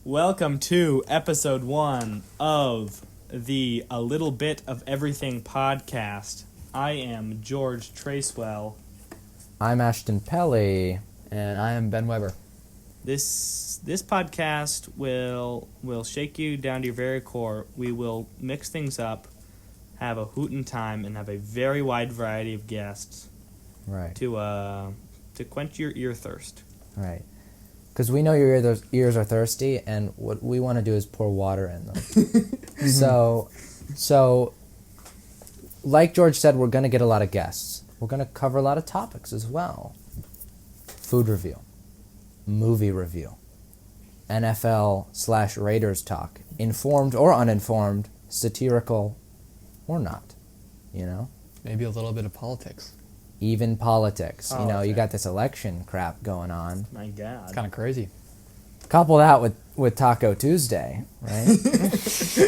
Welcome to episode 1 of the A Little Bit of Everything podcast. I am George Tracewell. I'm Ashton Pelly. And I am Ben Weber. This podcast will shake you down to your very core. We will mix things up, have a hootin' time, and have a very wide variety of guests Right. to quench your ear thirst. Right. Because we know your ears are thirsty, and what we want to do is pour water in them. So, like George said, we're going to get a lot of guests. We're going to cover a lot of topics as well. Food review, movie review, NFL/Raiders talk, informed or uninformed, satirical or not, you know? Maybe a little bit of politics. Even politics. You know, Okay. you got this election crap going on. My God. It's kind of crazy. Couple that with Taco Tuesday, right?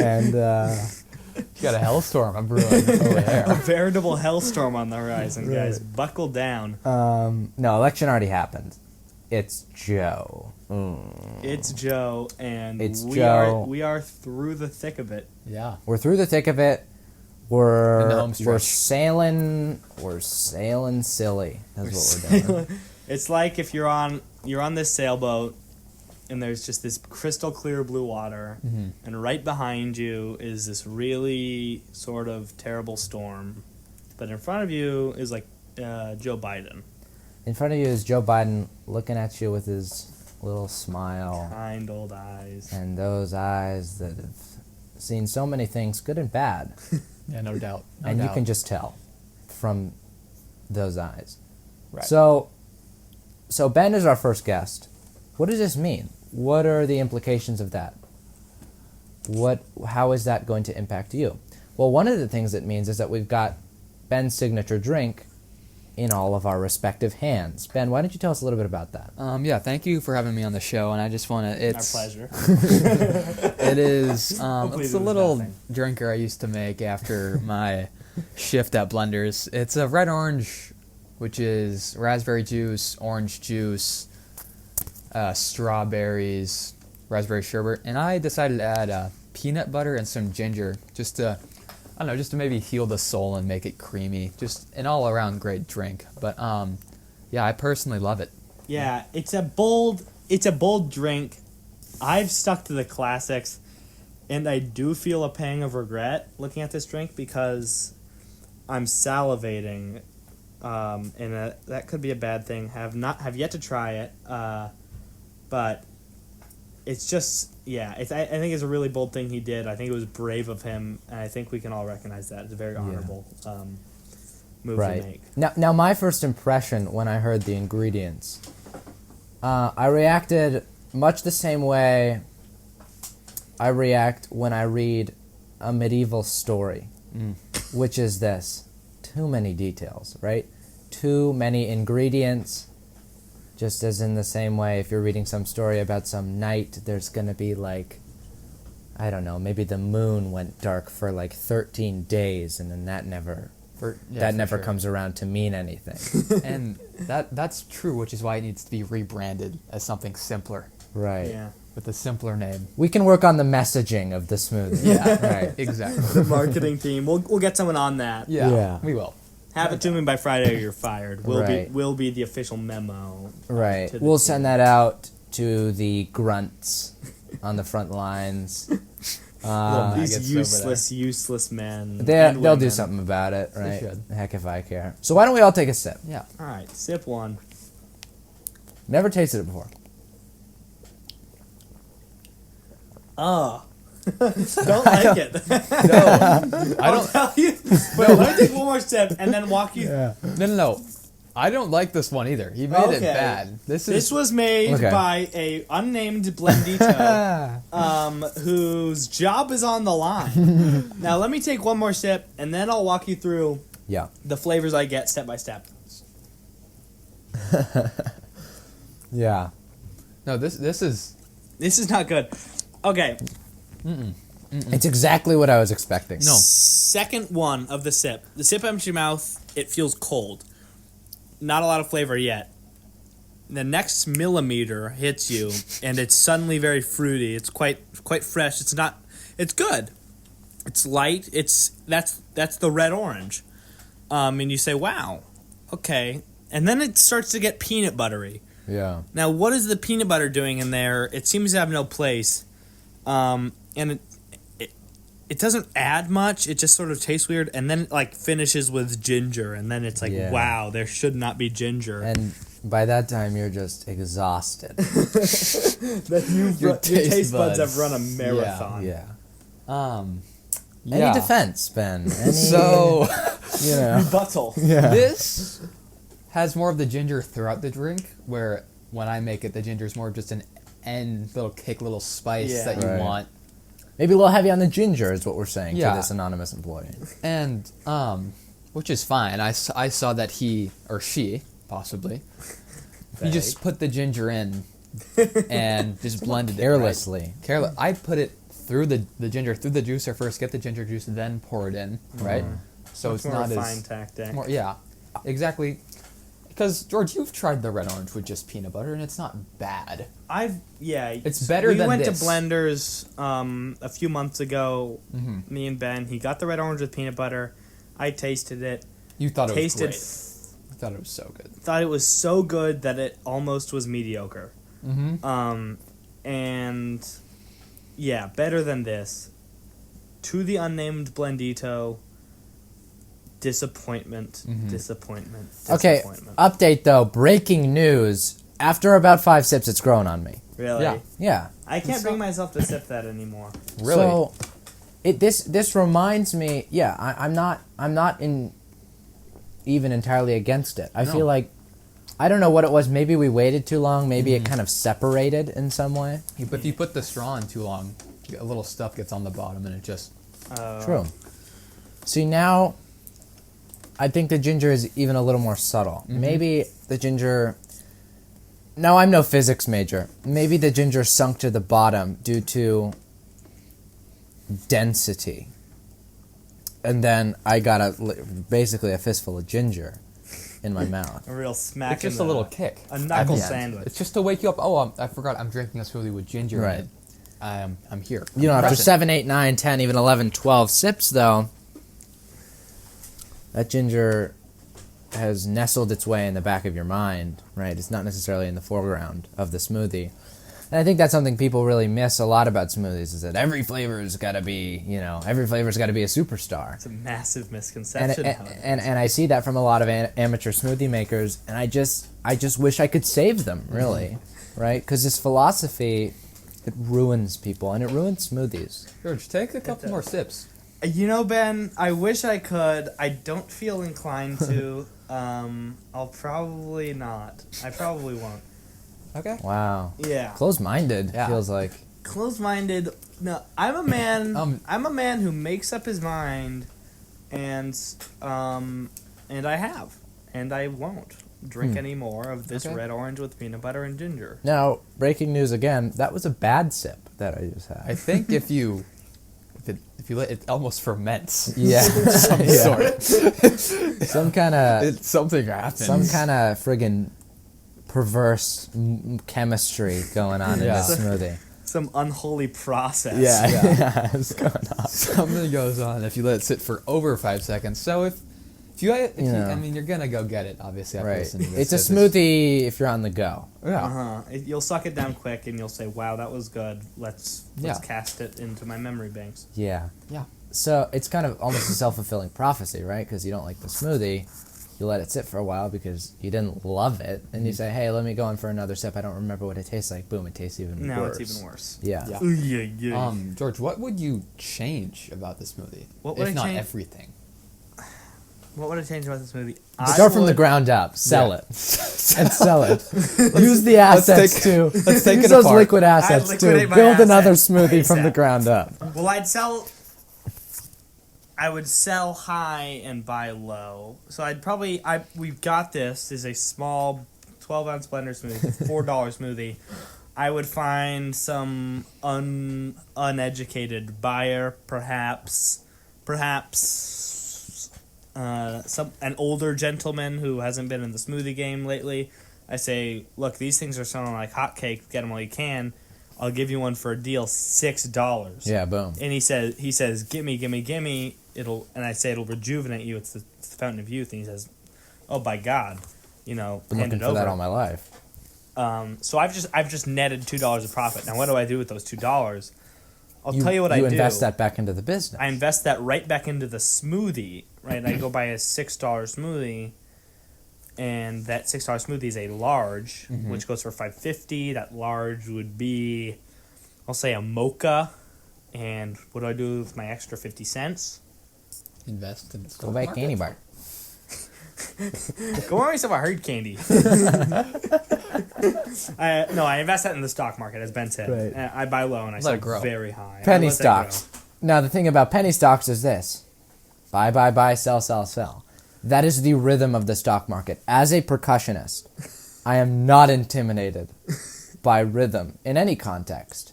And You got a hellstorm. I'm brewing over A there. veritable hellstorm on the horizon, guys. Right. Buckle down. no, election already happened. It's Joe. It's Joe, and It's we Joe. are through the thick of it. Yeah. We're through the thick of it. In the We're home stretch. sailing silly. That's what we're doing. It's like if you're on this sailboat, and there's just this crystal clear blue water, and right behind you is this really sort of terrible storm, but in front of you is like Joe Biden, In front of you is Joe Biden looking at you with his little smile kind old eyes. and those eyes that have seen so many things, good and bad. Yeah, no doubt. No And doubt. you can just tell from those eyes. Right. So Ben is our first guest. What does this mean? What are the implications of that? How is that going to impact you? Well, one of the things it means is that we've got Ben's signature drink in all of our respective hands. Ben, why don't you tell us a little bit about that? Yeah, thank you for having me on the show, and I just want to, Our pleasure. it is, Hopefully it's there a was little nothing. drinker I used to make after my shift at Blenders. It's a red orange, which is raspberry juice, orange juice, strawberries, raspberry sherbet, and I decided to add peanut butter and some ginger just to maybe heal the soul and make it creamy. Just an all-around great drink. But yeah, I personally love it. Yeah, it's a bold drink. I've stuck to the classics, and I do feel a pang of regret looking at this drink because I'm salivating, and that could be a bad thing. Have yet to try it, but it's just I think it's a really bold thing he did. I think it was brave of him, and I think we can all recognize that. It's a very honorable move to make. Now, my first impression when I heard the ingredients, I reacted much the same way I react when I read a medieval story, which is this: too many details, right? Too many ingredients. Just as in the same way, if you're reading some story about some knight, there's going to be like, I don't know, maybe the moon went dark for like 13 days, and then that never Sure. comes around to mean anything. And that's true, which is why it needs to be rebranded as something simpler, Right. Yeah, with a simpler name. We can work on the messaging of the smoothie. Yeah, Right. exactly. the marketing team. We'll get someone on that. Yeah. We will. Have it to me by Friday, or you're fired. Right. Will be the official memo. Right. to the We'll team. send that out to the grunts on the front lines. These maggots over useless men. and They'll do women. something about it, They right? should. Heck if I care. So why don't we all take a sip? Yeah. All right, sip one. Never tasted it before. Oh. Don't like it. No, I I'll don't. tell you. Wait, let me take one more sip and then walk you. No. I don't like this one either. He made it Okay. bad. This was made Okay. by a unnamed blendito, whose job is on the line. Now let me take one more sip and then I'll walk you through Yeah. the flavors I get step by step. Yeah. No, this is This is not good. Okay, It's exactly what I was expecting. No. second one of the sip. The sip empties your mouth. It feels cold. Not a lot of flavor yet. the next millimeter hits you, and it's suddenly very fruity. It's quite fresh. It's good. It's light. That's the red orange. And you say, wow, okay. And then it starts to get peanut buttery. Yeah. Now, what is the peanut butter doing in there? It seems to have no place. And it doesn't add much. It just sort of tastes weird. And then it, like, finishes with ginger. And then it's like, Yeah. wow, there should not be ginger. And by that time, you're just exhausted. Your taste buds have run a marathon. Yeah. Yeah. Any defense, Ben? So, Rebuttal. Yeah. this has more of the ginger throughout the drink, where when I make it, the ginger is more just an end little kick, little spice Yeah. that you Right. want. Maybe a little heavy on the ginger is what we're saying Yeah. to this anonymous employee. And, which is fine. I saw that he, or she, possibly, he just put the ginger in and just blended it. Carelessly. Careless. I put it through the ginger, through the juicer first, get the ginger juice, then pour it in, right? So Much it's more not refined as... tactic. More, yeah, exactly. Because, George, you've tried the red orange with just peanut butter, and it's not bad. It's better we than went this. to Blenders a few months ago. Mm-hmm. Me and Ben. He got the red orange with peanut butter. I tasted it. You thought it was Tasted. great. You thought it was so good. Thought it was so good that it almost was mediocre. Mm-hmm. And yeah, better than this. To the unnamed Blendito. Disappointment. Mm-hmm. Disappointment. Okay, Disappointment. update though. Breaking news. After about 5 sips, it's grown on me. Really? Yeah. Yeah. I can't bring myself to sip that anymore. Really? So, this reminds me. Yeah, I'm not even entirely against it. I No. feel like I don't know what it was. Maybe we waited too long. Maybe it kind of separated in some way. If you put the straw in too long, a little stuff gets on the bottom, and it just... True. See, now I think the ginger is even a little more subtle. Maybe the ginger... No, I'm no physics major. Maybe the ginger sunk to the bottom due to density. And then I got basically a fistful of ginger in my mouth. A real smack. It's just in a the- little kick. A knuckle at the end. sandwich. It's just to wake you up. Oh, I forgot. I'm drinking a smoothie with ginger Right. in it. I'm here. You know, I'm after present. 7, 8, 9, 10, even 11, 12 sips, though, that ginger has nestled its way in the back of your mind, right? It's not necessarily in the foreground of the smoothie. And I think that's something people really miss a lot about smoothies, is that every flavor's got to be, every flavor's got to be a superstar. It's a massive And, misconception. and I see that from a lot of amateur smoothie makers, and I just wish I could save them, really, right? Because this philosophy, it ruins people, and it ruins smoothies. George, take a couple more sips. Ben, I wish I could. I don't feel inclined to. I'll probably not. I probably won't. Okay. Wow. Yeah. Close-minded, Yeah. feels like. Close-minded. No, I'm a man. I'm a man who makes up his mind, and I have, and I won't drink any more of this Okay. red orange with peanut butter and ginger. Now, breaking news again, that was a bad sip that I just I had. think if you let it almost ferments. Yeah. Some Yeah. sort. Some kind of Something happens. friggin' perverse chemistry going on in Yeah. this smoothie. Some unholy process. Yeah. It's going on. Something goes on if you let it sit for over 5 seconds. So if you Yeah. I mean, you're gonna go get it, obviously, after Right. listening to this. It's a smoothie if you're on the go. Yeah. You'll suck it down quick, and you'll say, "Wow, that was good. Let's Yeah. cast it into my memory banks." Yeah. Yeah. So it's kind of almost a self-fulfilling prophecy, right? Because you don't like the smoothie. You let it sit for a while because you didn't love it. And you say, hey, let me go in for another sip. I don't remember what it tastes like. Boom, it tastes even Now worse. it's even worse. Yeah. Yeah. Ooh, yeah. George, what would you change about the smoothie? What would if I not change? everything? What would I change about this movie? Start from the ground up. Sell Yeah. it. And sell it. Use the assets to... let's take use it those apart. liquid assets I'd to liquidate my build another assets smoothie from the ASAP. ground up. Well, I would sell high and buy low. So we've got this is a small 12-ounce blender smoothie, $4 smoothie. I would find some uneducated buyer, perhaps an older gentleman who hasn't been in the smoothie game lately, I say, look, these things are selling like hotcakes. Get them while you can. I'll give you one for a deal, $6. Yeah, boom. And he says, gimme. And I say it'll rejuvenate you. It's the fountain of youth. And he says, oh, by God, Been hand looking it for over. that all my life. So I've just netted $2 of profit. Now, what do I do with those $2? I'll tell you what I do. You invest that back into the business. I invest that right back into the smoothie. Right, I go buy a $6 smoothie, and that $6 smoothie is a large, which goes for $5.50. That large would be, I'll say, a mocha. And what do I do with my extra 50 cents? Invest in the Go stock buy a market. candy bar. Go buy myself a hard candy. I invest that in the stock market, as Ben said. Right. I buy low and I Let sell it grow. very high. Penny I let that stocks. Now, the thing about penny stocks is this. Buy, sell. That is the rhythm of the stock market. As a percussionist, I am not intimidated by rhythm in any context.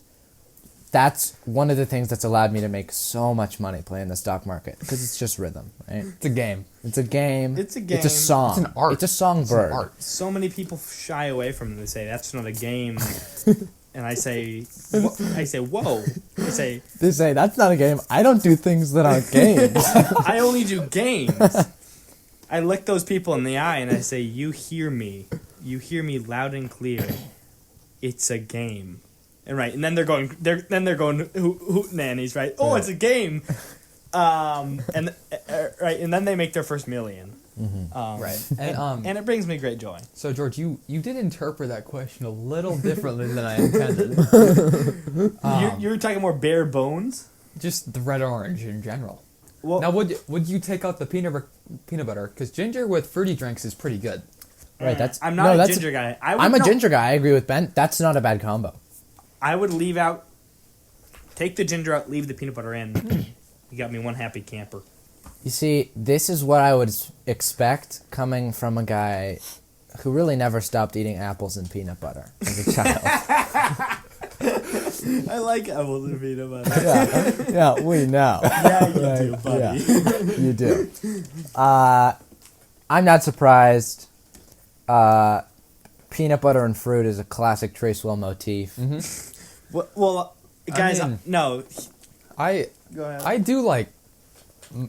That's one of the things that's allowed me to make so much money playing the stock market, because it's just rhythm, right? It's a game. It's a game. It's a game. It's a song. It's an art. It's a songbird. It's an art. So many people shy away from it. They say, that's not a game. And I say, whoa. I say, They say, that's not a game. I don't do things that aren't games. I only do games. I look those people in the eye and I say, you hear me. You hear me loud and clear. It's a game. And and then they're going hoot nannies, right? Oh, Right. it's a game. And then they make their first million. Right. And And it brings me great joy. so George, you did interpret that question a little differently than I intended. You're talking more bare bones? Just the red orange in general. Well, Now, would you take out the peanut butter? Because ginger with fruity drinks is pretty good. Right, I'm not a ginger guy. I'm a ginger guy. I agree with Ben. That's not a bad combo. I would take the ginger out, leave the peanut butter in. You got me one happy camper. You see, this is what I would expect coming from a guy who really never stopped eating apples and peanut butter as a child. I like apples and peanut butter. Yeah, we know. Yeah, you do, buddy. Yeah, you do. I'm not surprised. Peanut butter and fruit is a classic Tracewell motif. Well, guys, I mean- no. I Go ahead. I do like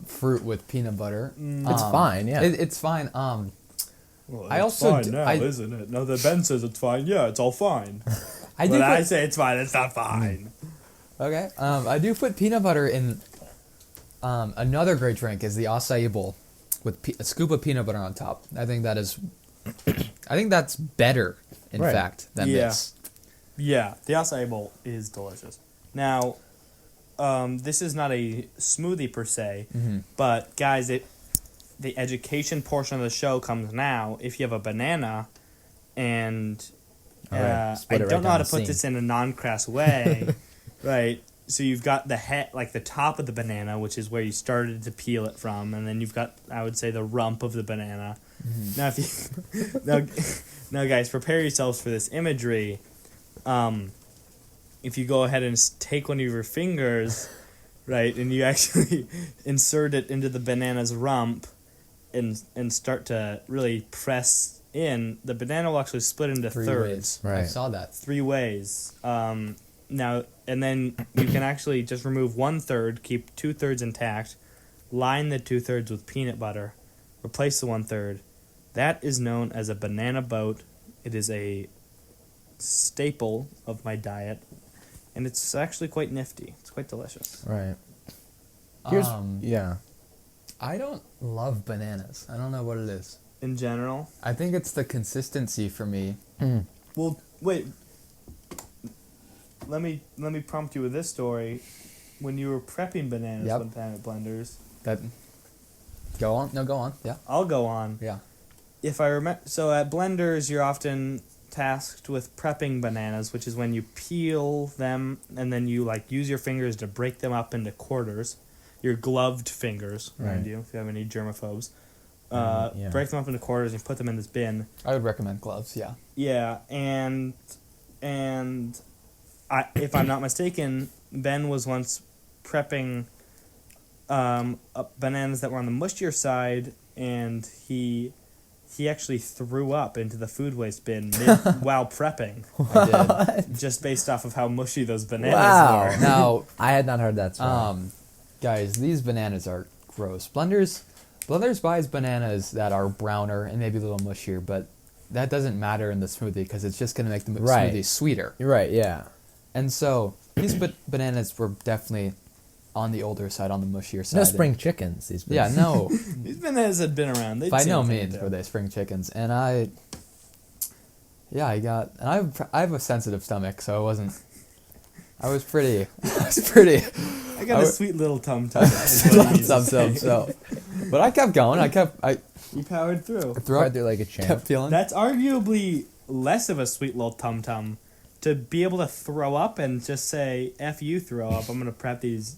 fruit with peanut butter. It's fine, yeah. It's fine. Well, I it's also fine d- now, I- isn't it? No, that Ben says it's fine. Yeah, it's all fine. I do But I put, say it's fine. It's not fine. okay. I do put peanut butter in. Another great drink is the acai bowl with a scoop of peanut butter on top. I think that's better, in Right. fact, than Yeah. this. Yeah, the acai bowl is delicious. Now, this is not a smoothie per se, but guys, the education portion of the show comes now. If you have a banana, and All right, I split it right don't know how down to the put seam. this in a non-crass way, right? So you've got the head, like the top of the banana, which is where you started to peel it from, and then you've got, I would say, the rump of the banana. Now, if you now, guys, prepare yourselves for this imagery. If you go ahead and take one of your fingers, right, and you actually insert it into the banana's rump, and start to really press in, the banana will actually split into Three thirds. ways. I Right. saw that. 3 ways. Now, and then you can actually just remove 1/3, keep 2/3 intact, line the 2/3 with peanut butter, replace the 1/3. That is known as a banana boat. It is a staple of my diet, and it's actually quite nifty. It's quite delicious. Right. Yeah. I don't love bananas. I don't know what it is. In general, I think it's the consistency for me. well, wait. Let me prompt you with this story. When you were prepping bananas Yep. one time at Blenders, That. Go on. No, go on. Yeah. I'll go on. Yeah. If I remember, so at Blenders, you're often tasked with prepping bananas, which is when you peel them and then you use your fingers to break them up into quarters. Your gloved fingers, mind Right. you, if you have any germaphobes. Yeah. Break them up into quarters and put them in this bin. I would recommend gloves. Yeah. Yeah, and if I'm not mistaken, Ben was once prepping bananas that were on the mushier side, and he he actually threw up into the food waste bin while prepping, I did. just based off of how mushy those bananas Wow. were. Now, I had not heard that story. guys, these bananas are gross. Blenders buys bananas that are browner and maybe a little mushier, but that doesn't matter in the smoothie because it's just going to make the Right. smoothie sweeter. You're right, yeah. And so these bananas were definitely on the older side, on the mushier side. No spring chickens, these Yeah, no. These bananas had been around. They'd By seen no a thing or means two. were they spring chickens. And I have a sensitive stomach, so I was pretty. I got a sweet little tum-tum. is what he used to say. So, but I kept going. You powered through. Right there like a champ. Kept feeling. That's arguably less of a sweet little tum-tum to be able to throw up and just say, F you, throw up. I'm going to prep these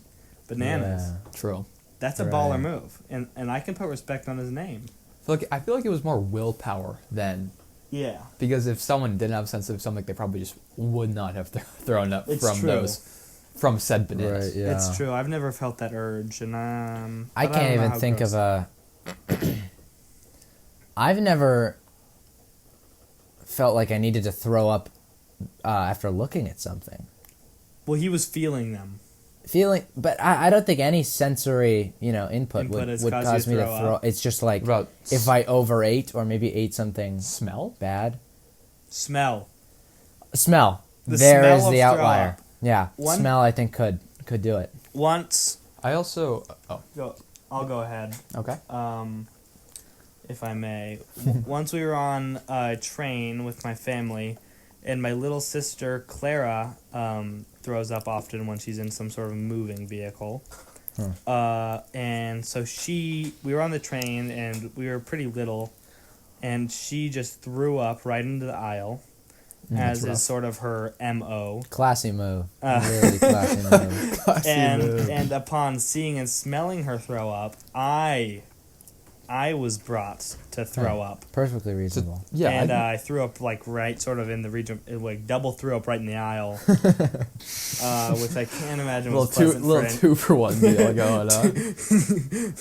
bananas. Yeah. True. That's a Right. baller move. And I can put respect on his name. I feel like it was more willpower than, Yeah. because if someone didn't have a sensitive stomach, they probably just would not have thrown up It's true. from said bananas. Right, yeah. It's true. I've never felt that urge. And I can't even think of a... I've never felt like I needed to throw up after looking at something. Well, he was feeling them. But I don't think any sensory, input would has cause caused me you to to throw. throw up? It's just like About if I overate or maybe ate something smell? bad. Smell. Smell. The There smell is of the throw outlier. up. Yeah, One- smell I think could do it. Once... I also. Oh, I'll go ahead. okay. If I may. Once we were on a train with my family, and my little sister Clara throws up often when she's in some sort of moving vehicle. And so we were on the train, and we were pretty little, and she just threw up right into the aisle, as rough. is sort of her MO. Classy move. Really classy move. And upon seeing and smelling her throw up, I was brought to throw up. Perfectly reasonable. Yeah. And I threw up right sort of in the region, double threw up right in the aisle, which I can't imagine was pleasant for any- 2-for-1 deal going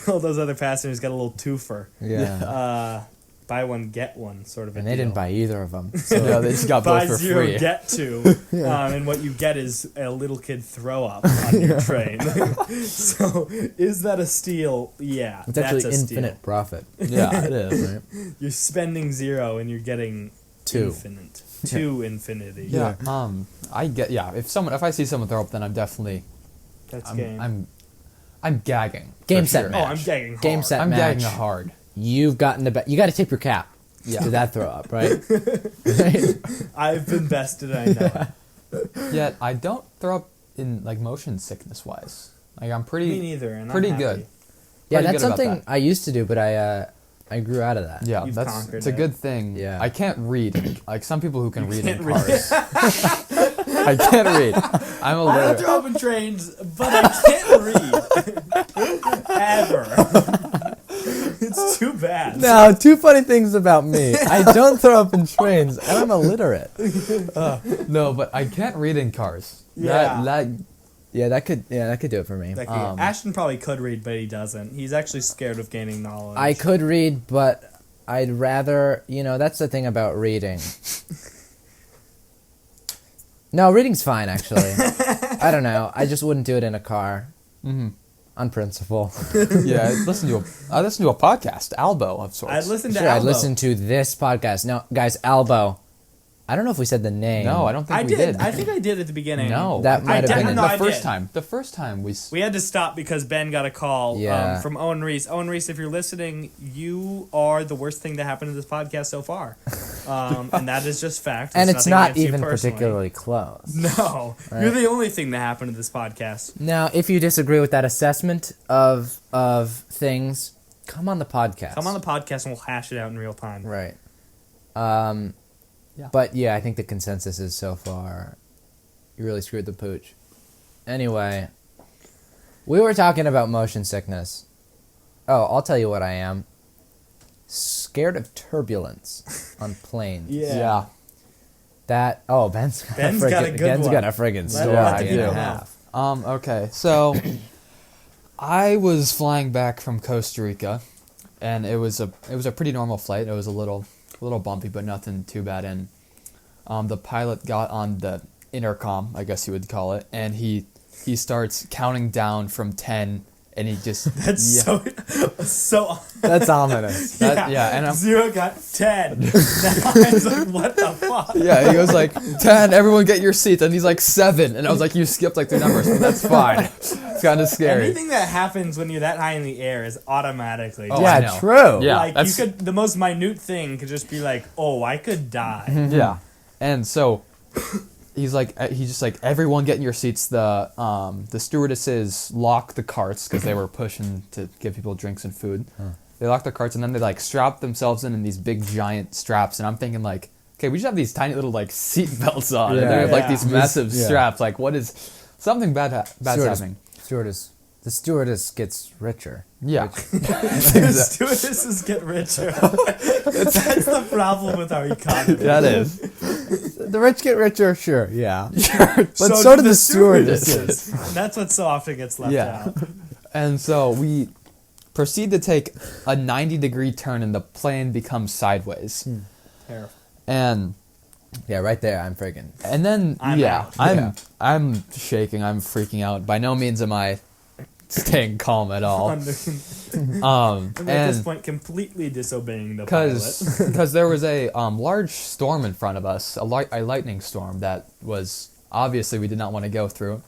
on. all those other passengers got a little twofer. Yeah. Buy one, get one sort of a And they deal. didn't buy either of them. No, they just got Buy both for zero, free. get two. And what you get is a little kid throw up on your train. So, is that a steal? Yeah, It's that's actually a steal. infinite profit. Yeah, it is. Right? You're spending zero and you're getting Two. infinite. To infinity. Yeah. If I see someone throw up, then I'm definitely That's game. I'm gagging. Game, for set, sure. match. I'm gagging hard. Game, set, I'm match. gagging hard. You've gotten you got to tip your cap Yeah. to that throw up, right? Right? I've been bested, I know it. Yet I don't throw up in motion sickness wise. I'm pretty Me neither, and pretty I'm good. happy. Yeah, Pretty that's good about something that. I used to do, but I grew out of that. Yeah, You've it's conquered a it. good thing. Yeah. I can't read. Some people who can read in can't read. cars. I can't read. I'm a I don't little. throw up in trains, but I can't read. Ever. It's too bad. Now, two funny things about me. I don't throw up in trains, and I'm illiterate. No, but I can't read in cars. Yeah. That could do it for me. That could- Ashton probably could read, but he doesn't. He's actually scared of gaining knowledge. I could read, but I'd rather, that's the thing about reading. No, reading's fine, actually. I don't know. I just wouldn't do it in a car. Mhm. On principle. Yeah, I listen to a podcast, Albo of sorts. I'd listen to Sure, I'd Albo. listen to this podcast. Now, guys, Albo. I don't know if we said the name. No, I don't think I we did. did. I think I did at the beginning. No, That might have been no, the I first did. time. The first time We had to stop because Ben got a call Yeah. from Owen Reese. Owen Reese, if you're listening, you are the worst thing to happen to this podcast so far. And that is just fact. And There's it's nothing not against you even personally. particularly close. No. Right. You're the only thing that happened to this podcast. Now, if you disagree with that assessment of things, come on the podcast. Come on the podcast and we'll hash it out in real time. Right. Yeah. But yeah, I think the consensus is so far, you really screwed the pooch. Anyway, we were talking about motion sickness. Oh, I'll tell you what I am. Scared of turbulence on planes. Yeah. That, Ben's got Ben's a friggin', got a good Ben's one. got a friggin' Let story I and a do. half. Okay, so I was flying back from Costa Rica, and it was a pretty normal flight. It was a little bumpy, but nothing too bad. And the pilot got on the intercom, I guess you would call it, and he starts counting down from 10, and he just so That's ominous. and 0 got 10. Now I was like, what the fuck? yeah, he goes like 10, everyone get your seats, and he's like 7, and I was like, you skipped like 3 numbers, but that's fine. It's kind of scary. Anything that happens when you're that high in the air is automatically. Oh, I Yeah, know. true. Yeah. Like that's- the most minute thing could just be like, oh, I could die. Yeah, and so he's just like, everyone get in your seats. The stewardesses lock the carts because they were pushing to give people drinks and food. They lock the carts, and then they like strap themselves in these big giant straps. And I'm thinking like, okay, we should have these tiny little like seat belts on. Yeah. And they have like Yeah. these massive Yeah. straps. Like, what is something bad's happening? The stewardess gets richer. Yeah, The stewardesses get richer. That's the problem with our economy. that is. The rich get richer, sure, yeah. But So so do do the stewardesses. That's what so often gets left Yeah. out. And so we proceed to take a 90-degree turn, and the plane becomes sideways. Terrible. And Yeah, right there, I'm friggin'. then I'm out. I'm shaking. I'm freaking out. By no means am I staying calm at all. I'm at this And point completely disobeying the pilot. because there was a large storm in front of us, a lightning storm that was obviously we did not want to go through.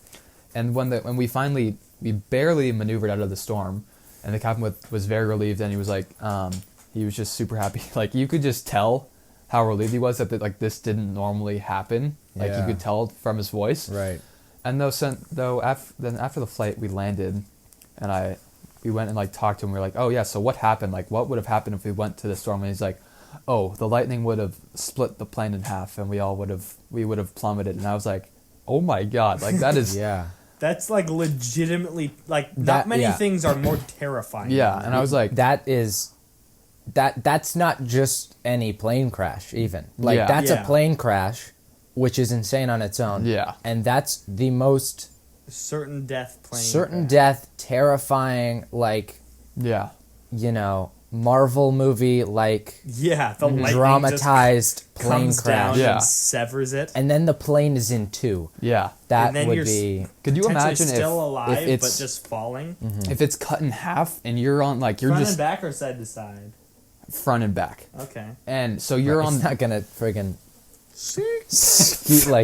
And when we barely maneuvered out of the storm, and the captain was very relieved, and he was like, he was just super happy. Like, you could just tell how relieved he was that like this didn't normally happen. Like, you Yeah. could tell from his voice. Right. And then after the flight, we landed, and we went and like talked to him. We were like, oh yeah, so what happened? Like, what would have happened if we went to the storm? And he's like, oh, the lightning would have split the plane in half, and we would have plummeted. And I was like, oh my god, like that is Yeah. That's like legitimately like That- not many yeah. things are more terrifying. yeah. than And I was like, That's not just any plane crash, even. Like, Yeah. that's Yeah. a plane crash, which is insane on its own. Yeah. And that's the most certain death plane. certain crash. death, terrifying, like, yeah, Marvel movie, like, Yeah, the lightning dramatized just plane comes crash. down Yeah. and severs it. And then the plane is in two. yeah. That And then would you're be... Could you Potentially imagine still alive, if but it's just falling. if it's cut in half and you're on like you're Front just and back or side to side. front and back, Okay. and so you're It's on not gonna friggin' split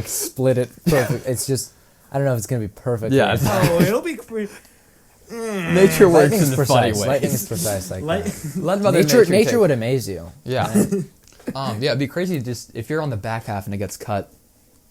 it perfect. It's just... I don't know if it's gonna be perfect. Yeah. Oh, it'll be pretty. nature works Lightning's in precise. funny ways. Lightning is precise like Like, that. Let Mother Nature take- would amaze you. Yeah. Yeah, it'd be crazy just if you're on the back half and it gets cut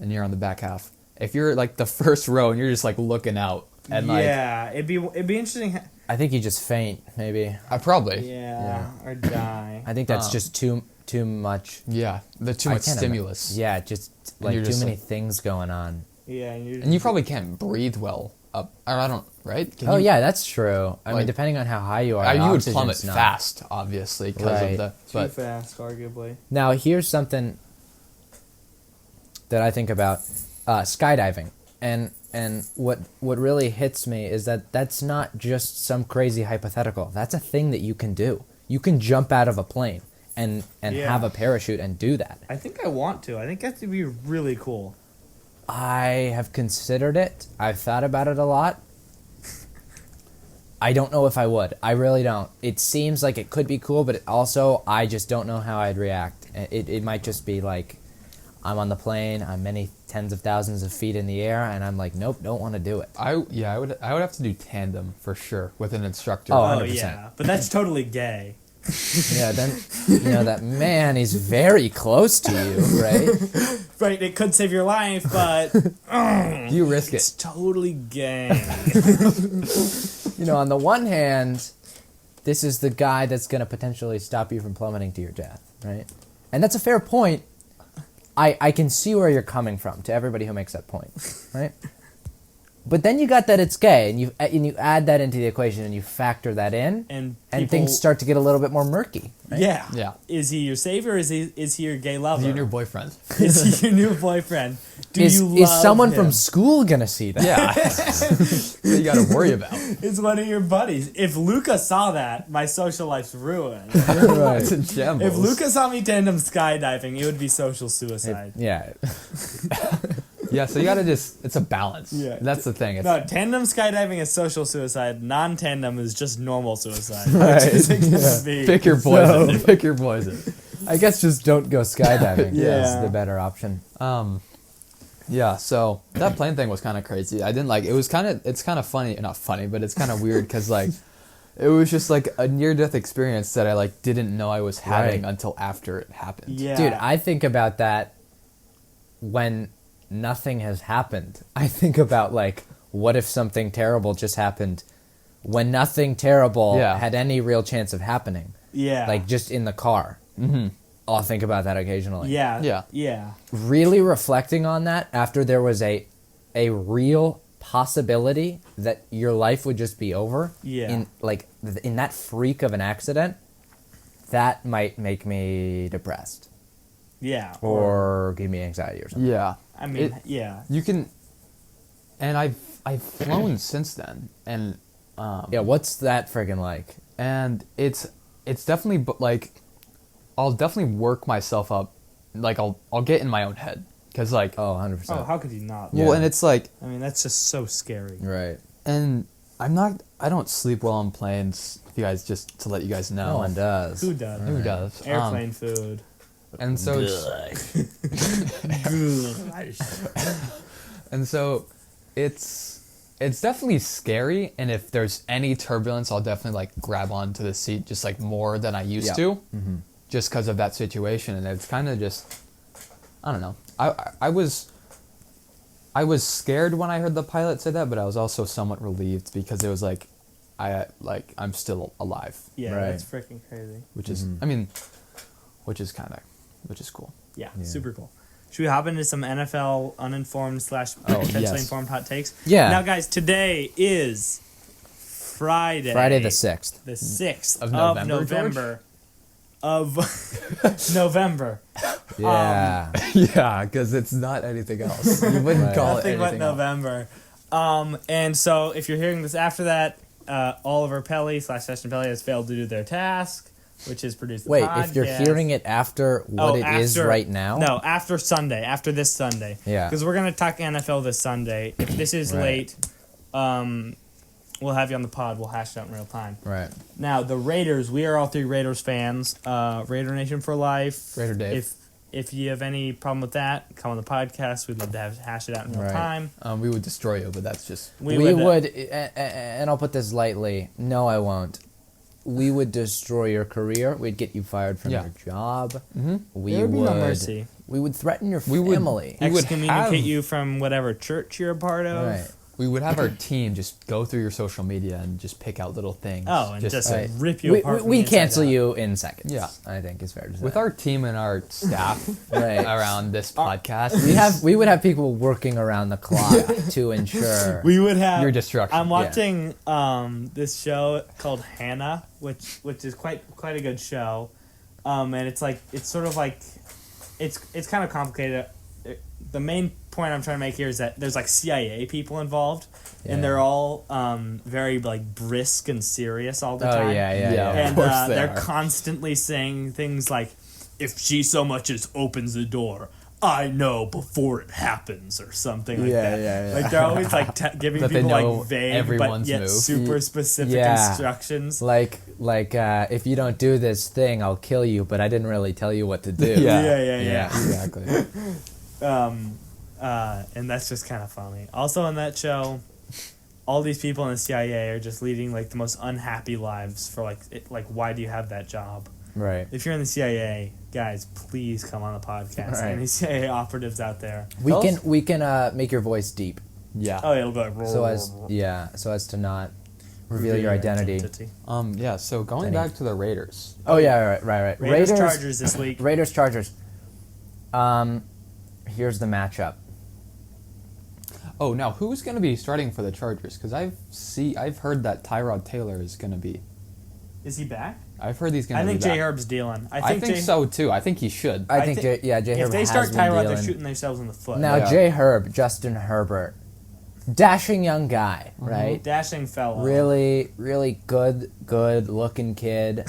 and you're on the back half. If you're like the first row and you're just like looking out and like yeah, it'd be interesting. I think you just faint, maybe. I probably Yeah, or die. I think that's just too much. yeah, the too I much can't stimulus. Yeah, just like you're too just many like- things going on. Yeah, and And you probably can't breathe well up. Or I don't, right? Can Oh you, yeah, that's true. I mean, like- depending on how high you are, You would oxygen's plummet not. fast, obviously, because Right. of the. too But fast, arguably. Now here's something that I think about skydiving, and what really hits me is that that's not just some crazy hypothetical. That's a thing that you can do. You can jump out of a plane and Yeah. have a parachute and do that. I think I want to. I think that would be really cool. I have considered it. I've thought about it a lot. I don't know if I would. I really don't. It seems like it could be cool, but also I just don't know how I'd react. It might just be like I'm on the plane, I'm many tens of thousands of feet in the air, and I'm like, nope, don't want to do it. I would have to do tandem for sure with an instructor. Oh, Oh 100%. yeah, but that's totally gay. Yeah, then that man, he's very close to you, right? Right, it could save your life, but You risk it's it. totally gay. On the one hand, this is the guy that's going to potentially stop you from plummeting to your death, right? And that's a fair point. I can see where you're coming from, to everybody who makes that point, right? But then you got that it's gay, and you add that into the equation, and you factor that in, And things start to get a little bit more murky. Right? Yeah. Yeah. Is he your savior? Or is he your gay lover? Is your new boyfriend? Is he your new boyfriend? Do Is you love is someone him? from school gonna see that? Yeah. That you got to worry about. It's one of your buddies. If Luca saw that, my social life's ruined. Right. It's in shambles. If Luca saw me tandem skydiving, it would be social suicide. Yeah. Yeah, so you got to it's a balance. Yeah. That's the thing. It's, No, tandem skydiving is social suicide. Non-tandem is just normal suicide. Right. Which is it gonna be? pick your poison. Pick your poison. I guess just don't go skydiving. Yeah. Is the better option. Yeah, so that plane thing was kind of crazy. I didn't like it. It's kind of funny, not funny, but it's kind of weird because like it was just like a near-death experience that I like didn't know I was having Right. until after it happened. Yeah. Dude, I think about that when nothing has happened. I think about like, what if something terrible just happened when nothing terrible Yeah. had any real chance of happening? Yeah. Like just in the car. Mm-hmm. I'll think about that occasionally. Yeah. Yeah. Yeah. Really reflecting on that after there was a real possibility that your life would just be over. Yeah. In that freak of an accident, that might make me depressed Yeah. or give me anxiety or something. Yeah. I mean, yeah. You can, and I've flown since then, and Yeah, what's that friggin' like? and it's definitely like I'll definitely work myself up, like I'll get in my own head because like Oh, 100%. Oh, how could you not? well, yeah. and it's like, I mean, that's just so scary. Right. and I don't sleep well on planes. If you guys, just to let you guys know, No one does. Who does? Who does? Airplane food. And so it's definitely scary, and if there's any turbulence, I'll definitely like grab onto the seat just like more than I used Yeah. to, Mm-hmm. just because of that situation. And it's kind of just, I don't know. I was scared when I heard the pilot say that, but I was also somewhat relieved because it was like I'm still alive, Yeah, Right. that's freaking crazy. which is Mhm. I mean, which is cool. Yeah, Yeah. super cool. Should we hop into some NFL uninformed / potentially yes. informed hot takes? Yeah. Now, guys, today is Friday. Friday the 6th. The 6th Of of November, November. Of November. Yeah. Yeah, because it's not anything else. You wouldn't Right. call Nothing it but anything else. November. And so if you're hearing this after that, Oliver Pelly / Session Pelly has failed to do their task, which is produce the Wait, podcast. if you're hearing it after what it is after- right now? No, after Sunday, after this Sunday. Yeah. Because we're going to talk NFL this Sunday. If this is Right. late, we'll have you on the pod. We'll hash it out in real time. Right. Now, the Raiders, we are all three Raiders fans. Raider Nation for life. Raider Dave. If you have any problem with that, come on the podcast. We'd love to hash it out in real Right. time. We would destroy you, but that's just We would, and I'll put this lightly. No, I won't. We would destroy your career. We'd get you fired from Yeah. your job. mm-hmm. We There would be would. no mercy. We would threaten your We would- family. We would Excommunicate have- you from whatever church you're a part of. Right. We would have our team just go through your social media and just pick out little things. Oh, and just Right. rip you We, apart. we, from we the inside cancel out. you in seconds. Yeah. I think is fair to say. With our team and our staff Right. around this podcast, we would have people working around the clock to ensure. We would have your destruction. I'm watching this show called Hannah, which is quite a good show, and it's sort of like it's kind of complicated. The main point I'm trying to make here is that there's like CIA people involved, Yeah. and they're all very like brisk and serious all the Oh time. yeah, yeah, Yeah. yeah. And course they they're are. constantly saying things like, "If she so much as opens the door, I know before it happens," or something like Yeah, that. yeah, yeah. Like they're always like giving That they people know like vague everyone's but yet move. super specific Yeah. instructions. Like if you don't do this thing, I'll kill you. But I didn't really tell you what to do. Yeah. Yeah. exactly. And that's just kind of funny. Also on that show, all these people in the CIA are just leading like the most unhappy lives for like why do you have that job? Right. If you're in the CIA, guys, please come on the podcast. Right. Any CIA operatives out there? We can make your voice deep, Yeah. Oh, it'll be like so as to not reveal your identity. Yeah. So going Danny. back to the Raiders. Oh yeah, right. Raiders Chargers this week. Raiders Chargers. Here's the matchup. Oh, now who's going to be starting for the Chargers? Because I've heard that Tyrod Taylor is going to be. Is he back? I've heard he's going to be I think back. J-Herb's dealing. I think so too. I think he should. I think J. Herb If they start has been Tyrod, dealing. they're shooting themselves in the foot. Now Yeah. J. Herb, Justin Herbert, dashing young guy, right? Dashing fellow. Really, really good looking kid.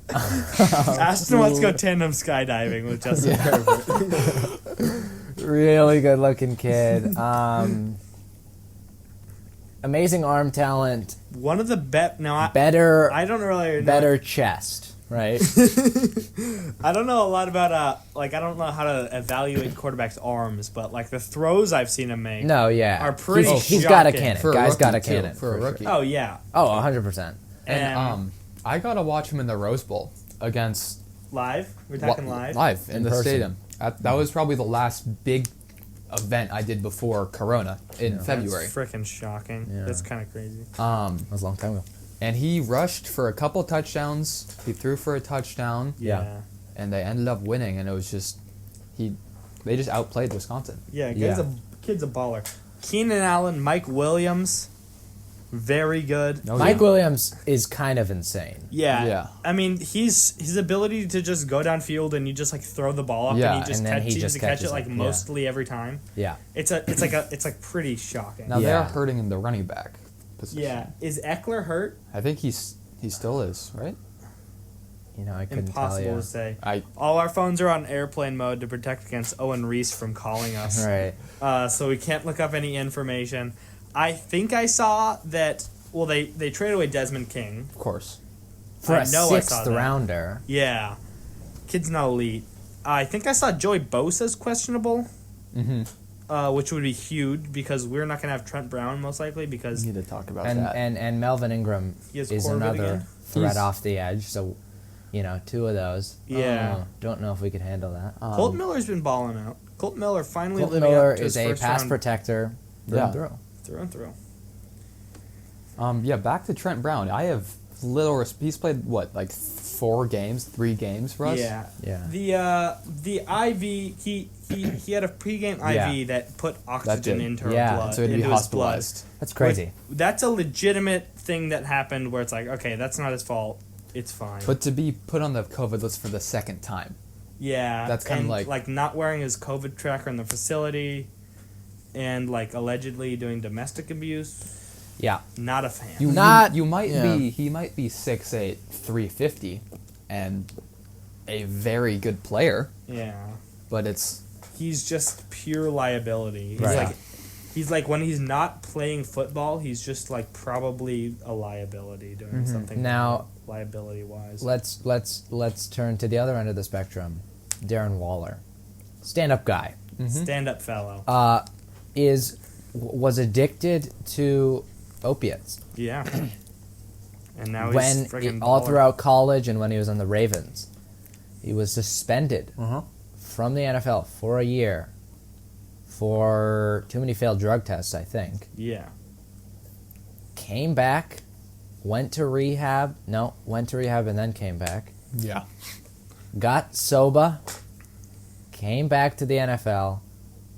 Ashton wants to go tandem skydiving with Justin Herbert. Really good looking kid. Amazing arm talent. One of the Better I don't really know. better chest, right? I don't know a lot about I don't know how to evaluate quarterbacks' arms, but like the throws I've seen him make. No, yeah. Are pretty He's got a shocking. cannon. For a Guy's rookie, got a too. cannon. For a sure. rookie. Oh yeah. Oh, 100%. And I got to watch him in the Rose Bowl against live. We're talking live. Live in the person. stadium. That was probably the last big event I did before Corona in February. That's freaking shocking. Yeah. That's kind of crazy. That was a long time ago. And he rushed for a couple touchdowns. He threw for a touchdown. Yeah. And they ended up winning. And it was just they just outplayed Wisconsin. Yeah. Yeah. Kid's a baller. Keenan Allen, Mike Williams, very good. Oh, Mike yeah. Williams is kind of insane. Yeah. Yeah. I mean, his ability to just go downfield and you just like throw the ball up Yeah, and he just and then he seems just to catch catches it like it, yeah. mostly every time. Yeah. It's like pretty shocking. Now they Yeah. are hurting in the running back position. Yeah. Is Eckler hurt? I think he still is, right? You know, I couldn't Impossible tell you. to say. I All our phones are on airplane mode to protect against Owen Reese from calling us. Right. So we can't look up any information. I think I saw that. Well, they traded away Desmond King. of course. For I a know I saw sixth that. rounder. Yeah, kid's not elite. I think I saw Joey Bosa's questionable, which would be huge because we're not gonna have Trent Brown most likely because We need to talk about And, that. and Melvin Ingram He has is Corbett another again? threat He's- off the edge. So, you know, two of those. Yeah. Don't know if we could handle that. Colt Miller's been balling out. Colt Miller finally Colt living Miller up to his is a first pass round protector through Yeah. and through. through and through. Back to Trent Brown. I have little. He's played what, like 3 games for us. Yeah. Yeah. The IV he had a pregame Yeah. IV that put oxygen did. into her Yeah. blood. So he'd be into his hospitalized. That's crazy. blood. That's a legitimate thing that happened where it's like, okay, that's not his fault. It's fine. But to be put on the COVID list for the second time. yeah, that's kinda and, like- not wearing his COVID tracker in the facility, and like allegedly doing domestic abuse. Yeah. Not a fan. You might yeah. be. He might be 6'8", 350, and a very good player. yeah, But it's he's just pure liability. He's Right. like. He's like when he's not playing football, he's just like probably a liability doing something Now- liability wise. Let's turn to the other end of the spectrum. Darren Waller, stand-up guy, Stand up fellow. was addicted to opiates Yeah. And now when he's freaking all baller. throughout college and when he was on the Ravens. He was suspended from the NFL for a year for too many failed drug tests, I think. Yeah. Came back, went to rehab and then came back. yeah. Got sober, came back to the NFL,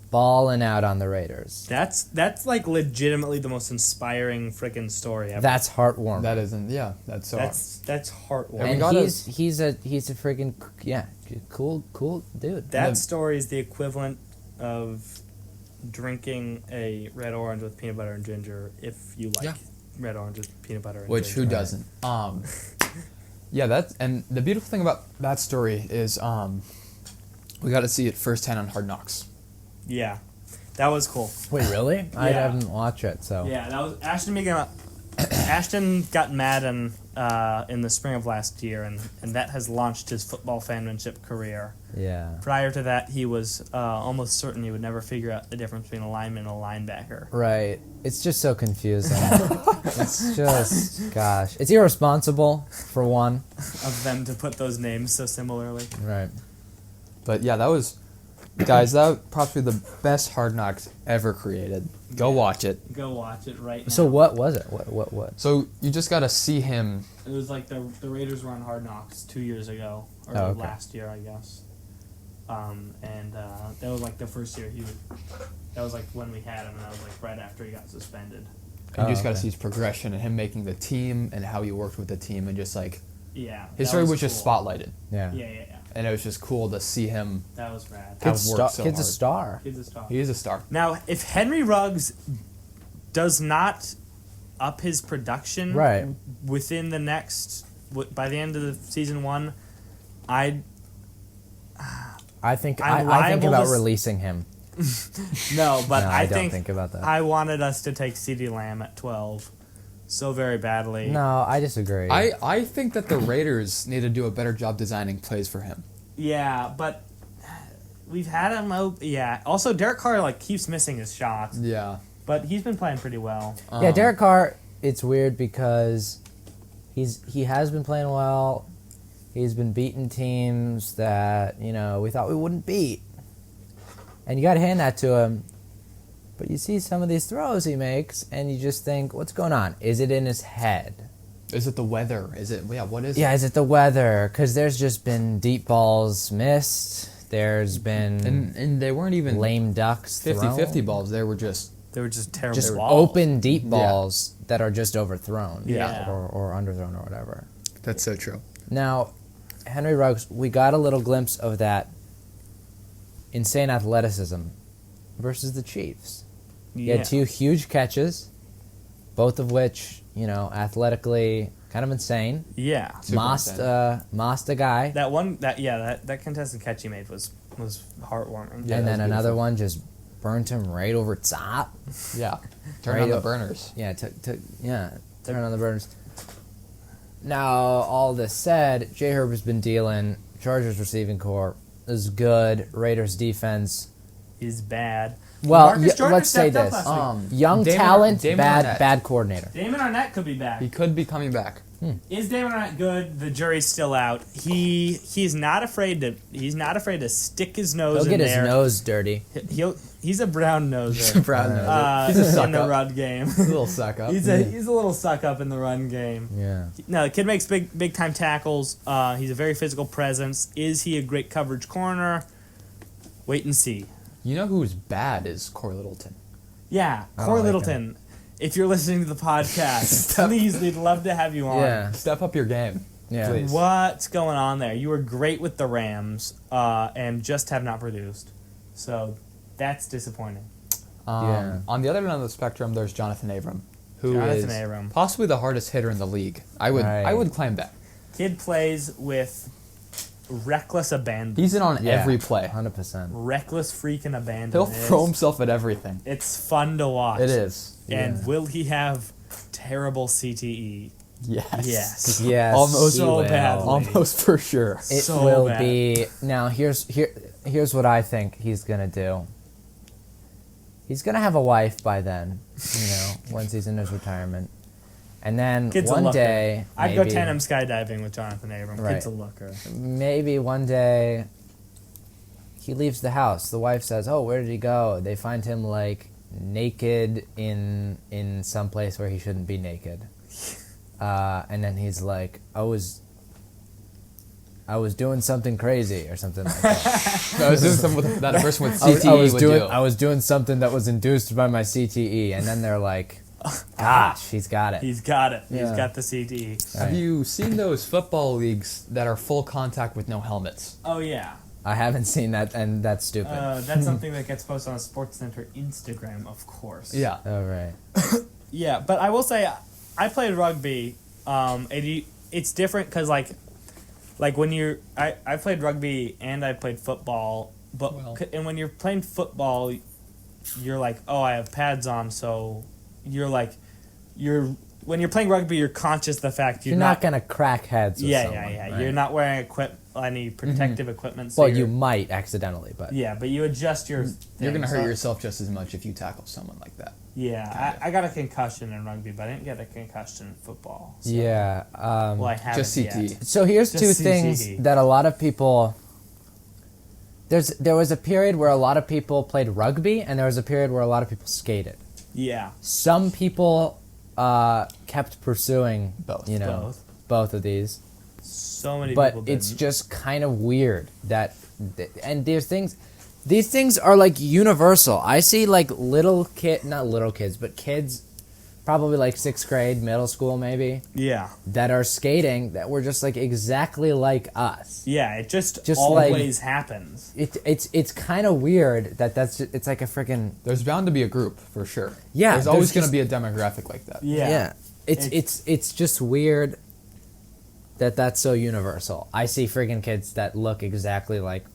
balling out on the Raiders. That's like legitimately the most inspiring freaking story ever. That's heartwarming. That isn't. Yeah. That's so. That's heartwarming. we and gotta- he's a freaking cool dude. That story is the equivalent of drinking a red orange with peanut butter and ginger if you like Yeah. red orange with peanut butter and Which ginger. who doesn't? Yeah, that's and the beautiful thing about that story is we got to see it firsthand on Hard Knocks. Yeah. That was cool. Wait, really? I Yeah. haven't watched it, so Yeah, that was Ashton got mad in the spring of last year, and that has launched his football fanmanship career. yeah. Prior to that, he was almost certain he would never figure out the difference between a lineman and a linebacker. Right. It's just so confusing. It's just, gosh, it's irresponsible for one. Of them to put those names so similarly. Right. But yeah, that was guys. That was probably the best Hard Knocks ever created. Go watch it. Go watch it right now. So what was it? What? So you just got to see him. It was like the Raiders were on Hard Knocks 2 years ago, or Oh, okay. last year, I guess. And that was like the first year he was. That was like when we had him, and that was like right after he got suspended. And you just got to okay. see his progression and him making the team and how he worked with the team and just like Yeah. his that story was just cool. spotlighted. Yeah. Yeah. And it was just cool to see him. That was rad. Kid- Kid's, have worked so kid's a hard. star. Kid's a star. He is a star. Now, if Henry Ruggs does not up his production Right. within the next, by the end of the season 1, I think I'm I think liable about to releasing him. no, but No, I don't think about that. I wanted us to take CeeDee Lamb at 12 so very badly. No, I disagree. I think that the Raiders need to do a better job designing plays for him. Yeah, but we've had him. Yeah. Also, Derek Carr like keeps missing his shots, Yeah. but he's been playing pretty well. Yeah, Derek Carr. It's weird because he has been playing well. He's been beating teams that we thought we wouldn't beat, and you got to hand that to him. But you see some of these throws he makes, and you just think, what's going on? Is it in his head? Is it the weather? Is it? Yeah. What is? Yeah, is it the weather? Because there's just been deep balls missed. There's been And they weren't even lame ducks 50-50 thrown. balls. They were just They were just terrible. Just balls. open deep balls that are just overthrown. Yeah. Or underthrown or whatever. That's so true. Now, Henry Ruggs, we got a little glimpse of that insane athleticism versus the Chiefs. He Yeah. had 2 huge catches, both of which, athletically kind of insane. Yeah. Super Mossed a guy, That contested catch he made was heartwarming. Yeah, and that then was another beautiful. one just burnt him right over top. Yeah. Turn Right on the up. burners. Yeah, turn on the burners. Now, all this said, J. Herb has been dealing. Chargers receiving corps is good. Raiders defense. Is bad. Well, Marcus Jordan let's say stepped up this: last week. young Damon- talent, Damon bad Arnett. coordinator. Damon Arnett could be back. He could be coming back. Is Damon Arnett good? The jury's still out. He's not afraid to stick his nose He'll in get his there. nose dirty. He's a brown noser. Brown nose. He's a in suck the up. run game. A little suck up. he's a little suck up in the run game. Yeah. No, the kid makes big time tackles. He's a very physical presence. Is he a great coverage corner? Wait and see. You know who's bad is Corey Littleton. Yeah, I Corey like Littleton. If you're listening to the podcast, please, we'd love to have you on. Yeah. Step up your game. Yeah. Please. What's going on there? You were great with the Rams, and just have not produced. So that's disappointing. Yeah. On the other end of the spectrum, there's Jonathan Abram, who Jonathan is Abram. possibly the hardest hitter in the league. I Right. would claim that. Kid plays with reckless abandon. He's in on Yeah. every play. 100%. Reckless freaking abandon. He'll throw himself at everything. It's fun to watch. It is. And Yeah. will he have terrible CTE? Yes. Yes. Yes. Almost he so will. badly. Almost for sure. It So will bad. be. Now, here's what I think he's gonna do. He's gonna have a wife by then, once he's in his retirement, and then Kid's a one looker. day, I'd go maybe- tandem skydiving with Jonathan Abram. Right. Kid's a looker. Maybe one day he leaves the house. The wife says, "Oh, where did he go?" They find him like naked in some place where he shouldn't be naked, and then he's like, "I was doing something crazy" or something like that. I was doing something that a person with I was- CTE I was would doing do. I was doing something that was induced by my CTE, and then they're like, "Gosh, he's got it." He's got it. He's Yeah. got the CTE. Have Right. you seen those football leagues that are full contact with no helmets? Oh, yeah. I haven't seen that, and that's stupid. That's something that gets posted on SportsCenter Instagram, of course. Yeah. Oh right. Yeah, but I will say, I played rugby. It's different because, like when you're... I played rugby and I played football. But Well. and when you're playing football, you're like, oh, I have pads on, so you're like... When you're playing rugby, you're conscious of the fact You're not gonna crack heads with someone. Yeah. right? You're not wearing any protective equipment. So Well, you're- you might accidentally, but Yeah, but you adjust your. You're going to thing, hurt so- yourself just as much if you tackle someone like that. Yeah, I got a concussion in rugby, but I didn't get a concussion in football. So. yeah. Well, I haven't Just CTE. yet. So here's Just two CTE. things that a lot of people. There was a period where a lot of people played rugby, and there was a period where a lot of people skated. Yeah. Some people kept pursuing Both. both of these, So many but people it's didn't. just kind of weird that, and there's things. These things are like universal. I see like not little kids, but kids probably like 6th grade, middle school maybe, Yeah. that are skating that were just like exactly like us. Yeah, it just like- always happens. It's kind of weird it's like a freaking There's bound to be a group for sure. Yeah, there's always there's going to be a demographic like that. Yeah. It's just weird that's so universal. I see freaking kids that look exactly like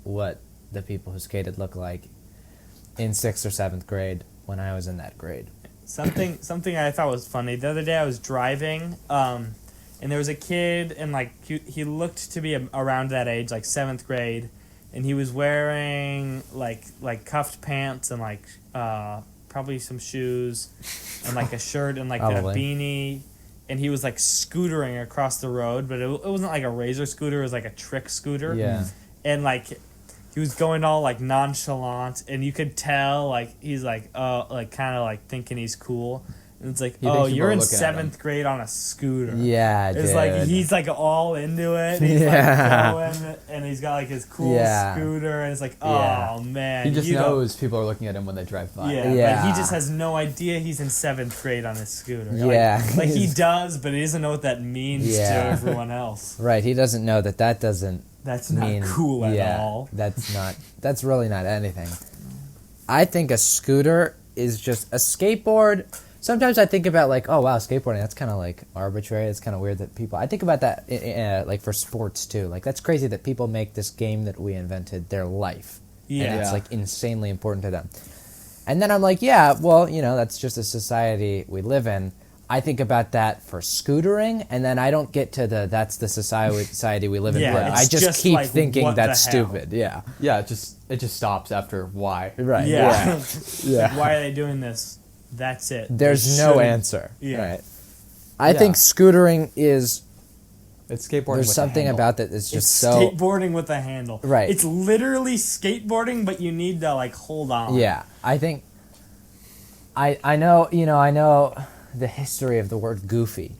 what the people who skated look like in 6th or 7th grade when I was in that grade. Something I thought was funny. The other day I was driving, and there was a kid, and like he looked to be around that age, like 7th grade, and he was wearing like cuffed pants and like probably some shoes, and like a shirt and like a Probably. beanie, and he was like scootering across the road, but it wasn't like a razor scooter. It was like a trick scooter. Yeah. And like he was going all like nonchalant, and you could tell like he's like like kind of like thinking he's cool, and it's like, He thinks oh, people you're are in looking at him. 7th grade on a scooter. Yeah, It's dude. like he's like all into it. He's Yeah. like going, and he's got like his cool Yeah. scooter, and it's like, oh Yeah. man, He just you don't- knows people are looking at him when they drive by. Yeah, Yeah. but he just has no idea he's in 7th grade on his scooter. Yeah. like he does, but he doesn't know what that means to Yeah. everyone else. Right, he doesn't know that doesn't That's not mean cool at all. That's really not anything. I think a scooter is just a skateboard. Sometimes I think about like, oh wow, skateboarding, that's kind of like arbitrary. It's kind of weird that people, I think about that like for sports too. Like that's crazy that people make this game that we invented their life. Yeah. And it's like insanely important to them. And then I'm like, yeah, well, you know, that's just a society we live in. I think about that for scootering, and then I don't get to that's the society we live in. Yeah, Where I it's just just keep like, thinking what that's the hell? stupid. Yeah. Yeah, it just stops after why. Right. Yeah. Yeah. Why are they doing this? That's it. There's They no shouldn't- answer. Yeah. Right. I Yeah. think scootering is It's skateboarding. there's with something a handle. about that that's just It's so skateboarding with a handle. Right. It's literally skateboarding, but you need to like hold on. yeah. I think I know the history of the word goofy,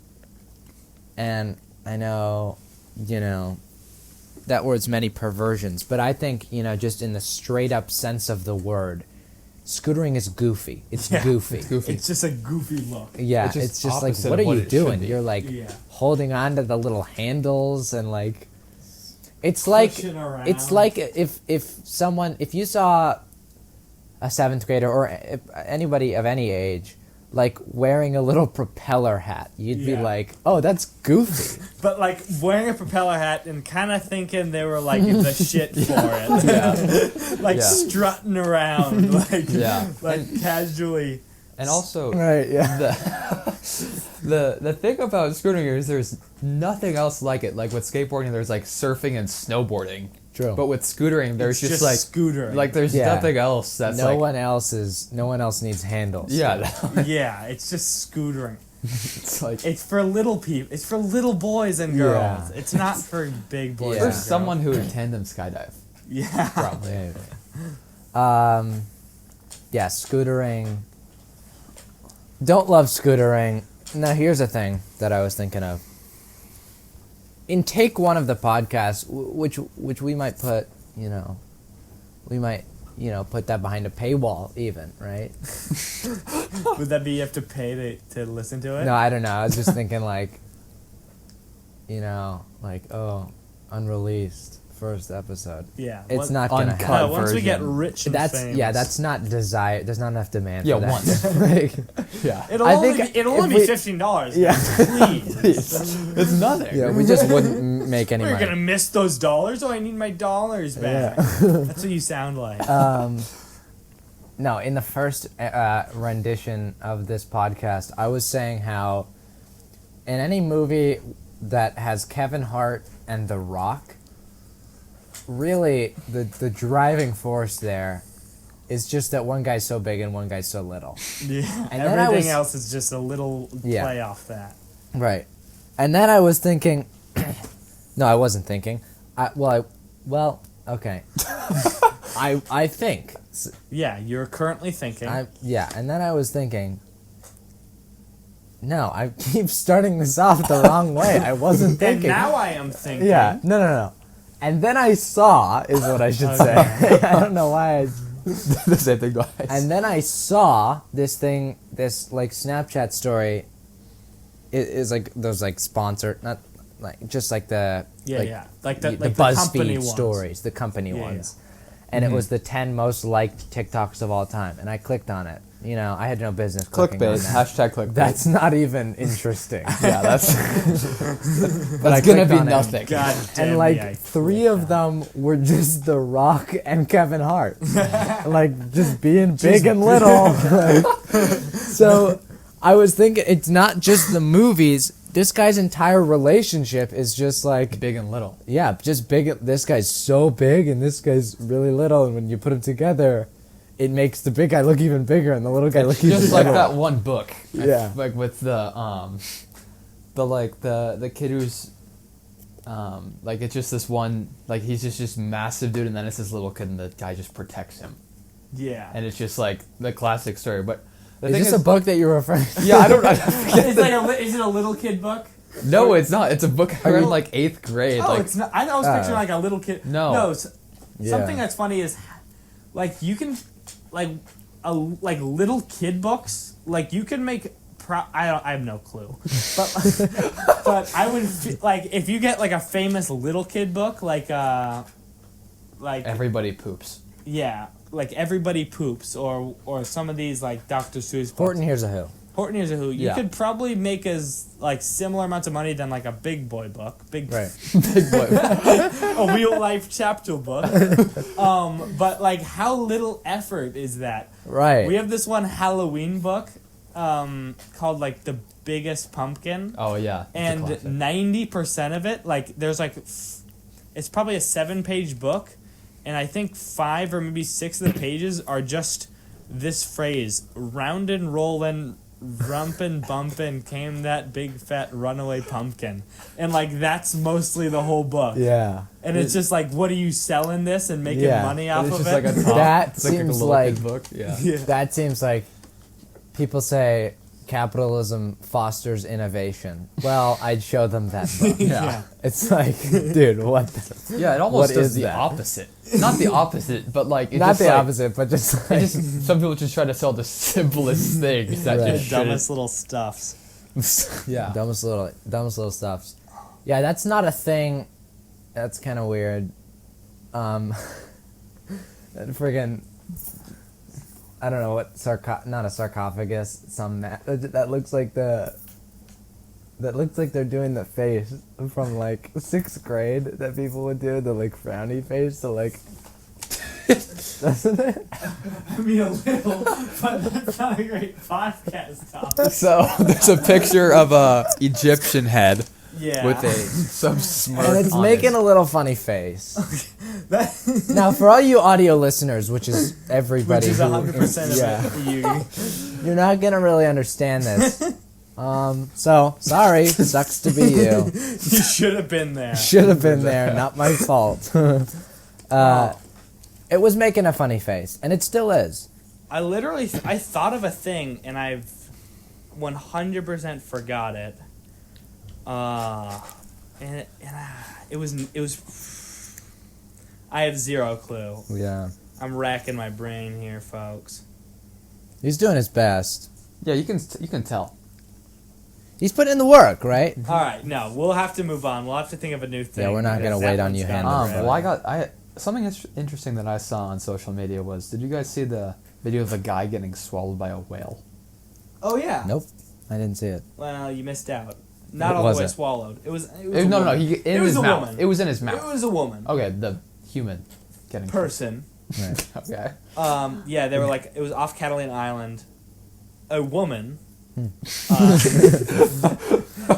and I know that word's many perversions, but I think just in the straight up sense of the word, scootering is goofy. It's Yeah. goofy. Goofy. It's just a goofy look. Yeah, It's just it's just like, opposite what of are what you it should doing? be. You're like Yeah. holding on to the little handles and like, it's like Pushing around. it's like if you saw a 7th grader or anybody of any age like wearing a little propeller hat, you'd be Yeah. like, oh, that's goofy. But like wearing a propeller hat and kind of thinking they were like the shit for it. Yeah. like Yeah. strutting around, like Yeah. like casually. And also, Right? Yeah. the thing about scootering is there's nothing else like it. Like with skateboarding, there's like surfing and snowboarding. True. But with scootering, there's It's just just like scootering. Like there's Yeah. nothing else that's No like one else needs handles. yeah. Yeah, it's just scootering. It's like It's for little people. It's for little boys and girls. Yeah. It's not for big boys. Yeah. for and girls. someone who would tandem skydive. Yeah. Probably. Yeah, scootering. Don't love scootering. Now, here's a thing that I was thinking of. In take one of the podcasts, which we might put, put that behind a paywall, even, right? Would that be you have to pay to listen to it? No, I don't know. I was just thinking, unreleased first episode. Yeah. It's not gonna uncut happen. Once we get version. rich and That's famous. that's not desire. There's not enough demand. Yeah, for that. once. Like, Yeah. It'll I only think be, it'll if only we- be $15. Yeah. Please. It's nothing. yeah, we just wouldn't make any We're money. gonna miss those dollars. Oh, I need my dollars back. Yeah. That's what you sound like. No, in the first rendition of this podcast, I was saying how in any movie that has Kevin Hart and The Rock, really the driving force there is just that one guy's so big and one guy's so little. Yeah. and then I Everything was- else is just a little Yeah. play off that. Right. And then I was thinking, no, I wasn't thinking. Okay. I think. Yeah, you're currently thinking. And then I was thinking, no, I keep starting this off the wrong way. I wasn't and thinking. now I am thinking. Yeah, no. And then I saw, is what I should say. I don't know why I... The same thing twice. And then I saw this like Snapchat story. It is like those like sponsored, not like just like the like the company BuzzFeed ones. stories, the company Yeah, ones, and it was the 10 most liked TikToks of all time. And I clicked on it. You know, I had no business clicking on Clickbait. that. Hashtag clickbait. That's not even interesting. yeah, that's But I that's gonna clicked be on it. nothing. God damn And me, I like 3 of them were just The Rock and Kevin Hart, like just being big and little. Like, so I was thinking, it's not just the movies. This guy's entire relationship is just like, Big and little. yeah, just big. This guy's so big and this guy's really little, and when you put them together, it makes the big guy look even bigger and the little guy look even Just like bigger. that one book. Yeah. Like with the kid who's like it's just this one, like he's just massive dude, and then it's this little kid and the guy just protects him. Yeah. And it's just like the classic story. But the Is thing this a book that you're referring to? Yeah, I don't know. It's like is it a little kid book? No, it's not. It's a book I read in like 8th grade. Oh, like it's not. I was picturing like a little kid. No. No. Yeah. Something that's funny is, like you can, like little kid books. Like you can make. I have no clue, but I would like if you get like a famous little kid book like Everybody Poops. yeah, like Everybody Poops or some of these like Dr. Seuss books. Horton Hears a Who. Horton Hears a Who. You Yeah. could probably make as like similar amounts of money than like a big boy book. Right. Big boy. A real life chapter book. But like how little effort is that? Right. We have this one Halloween book called like The Biggest Pumpkin. Oh yeah. It's a And classic. 90% of it, like there's like, it's probably a 7-page book. And I think 5 or maybe 6 of the pages are just this phrase, roundin', rollin', rumpin', bumpin', came that big fat runaway pumpkin. And like that's mostly the whole book. Yeah. And it's just like, what are you selling this and making Yeah. money And off it's of just it? like a top. That it's like a seems little like- kid book. Yeah. Yeah. That seems like people say capitalism fosters innovation. Well, I'd show them that book. Yeah. It's like, dude, what the... Yeah, it almost What does is the that? opposite. Not the opposite, but like it Not just the like, opposite, but just It like... just some people just try to sell the simplest things that Right. The just dumbest little stuffs. shouldn't. Yeah. dumbest little stuffs. Yeah, that's not a thing. That's kind of weird. Friggin', I don't know what not a sarcophagus. That looks like they're doing the face from like 6th grade that people would do, the like frowny face. So like, doesn't it? I mean, a little, but that's not a great podcast topic. So there's a picture of a Egyptian head Yeah. with some smirk And it's on making it. a little funny face. That, Now, for all you audio listeners, which is which everybody, is who- 100% of yeah, it. you're not gonna really understand this. So sorry, sucks to be you. You should have been there. Should have been there, not my fault. It was making a funny face, and it still is. I literally, I thought of a thing, and I've 100% forgot it. It was. I have zero clue. Yeah, I'm racking my brain here, folks. he's doing his best. Yeah, you can tell. He's putting in the work, right? All right, no, we'll have to move on. We'll have to think of a new thing. Yeah, we're not because gonna wait that on one's you, gone Hannah. forever. Well, something interesting that I saw on social media was, did you guys see the video of a guy getting swallowed by a whale? Oh yeah. Nope, I didn't see it. Well, you missed out. Not What all was the way it? swallowed. It was. No, no, woman. he in It was his a mouth. woman. It was in his mouth. It was a woman. Okay, the human getting Person. Right. Okay. Yeah, they were like, it was off Catalina Island. A woman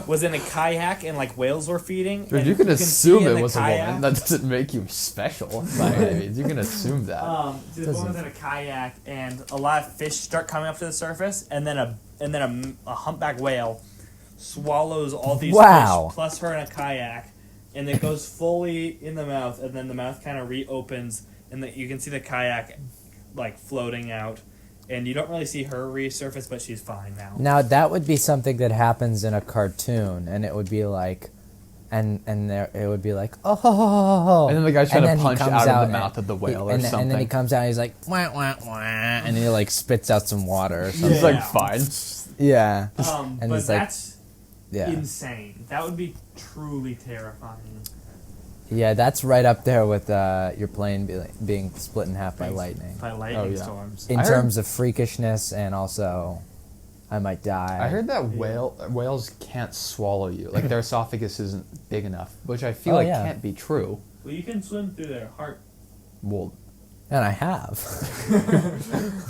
was in a kayak and like whales were feeding. Dude, and you can see assume in it the was a kayak- woman. That doesn't make you special by any means. You can assume that. The woman's in a kayak and a lot of fish start coming up to the surface, and then a humpback whale swallows all these Wow. fish plus her in a kayak, and it goes fully in the mouth, and then the mouth kind of reopens, and you can see the kayak like floating out, and you don't really see her resurface, but she's fine now. Now that would be something that happens in a cartoon, and it would be like and there it would be like, oh, And then the guy's trying to he punch comes out of the and- mouth of the whale or and something. then he comes out, and he's like, wah, wah, wah, and he like spits out some water or something. It's like fine. Yeah. But he's like, that's yeah. insane. That would be truly terrifying. Yeah, that's right up there with your plane being split in half by lightning. By lightning yeah. storms. In I heard- terms of freakishness and also, I might die. I heard that whales can't swallow you. Like their esophagus isn't big enough, which I feel can't be true. Well, you can swim through their heart. Well, And I have.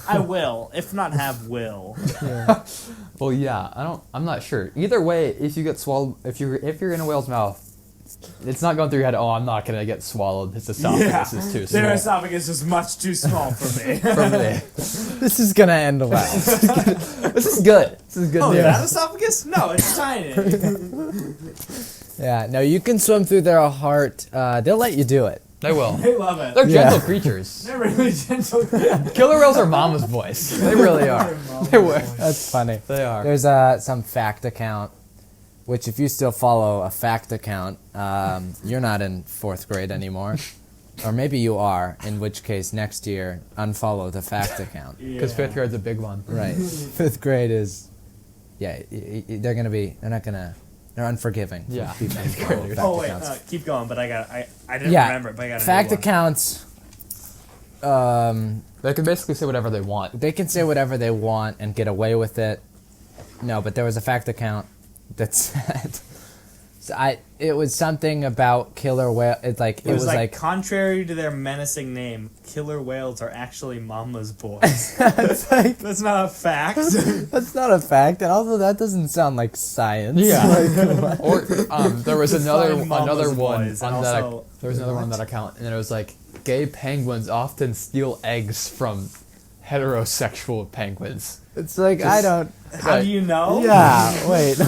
I will, if not have, will. well, yeah. I'm not sure. Either way, if you get swallowed, if you're in a whale's mouth, it's not going through your head. Oh, I'm not gonna get swallowed. His esophagus is too small. Their esophagus is much too small for me. For me. This is gonna end well. This is good. This is good Oh, news. that esophagus? No, it's tiny. Yeah, no, you can swim through their heart. They'll let you do it. They will. They love it. They're Yeah. gentle creatures. They're really gentle. Killer whales are mama's voice. They really are. They were. That's funny. They are. There's some fact account, which if you still follow a fact account, you're not in 4th grade anymore. Or maybe you are, in which case next year, unfollow the fact account. Because 5th grade's a big one. Right. 5th grade is, they're unforgiving. Yeah. People who Fifth follow graders. fact Oh, wait, accounts. keep going, but I didn't Yeah, remember it, but I got a fact new one. accounts, They can basically say whatever they want. they can say whatever they want and get away with it. No, but there was a fact account that said, it was something about killer whale. It was like contrary to their menacing name, killer whales are actually mama's boys. it's like That's not a fact. that's not a fact, and also that doesn't sound like science. Yeah. Like, Or there was another Find mama's one boys, and on that. also- There was another one on that account, and it was like gay penguins often steal eggs from heterosexual penguins. it's like I don't. How do you know? Yeah, wait.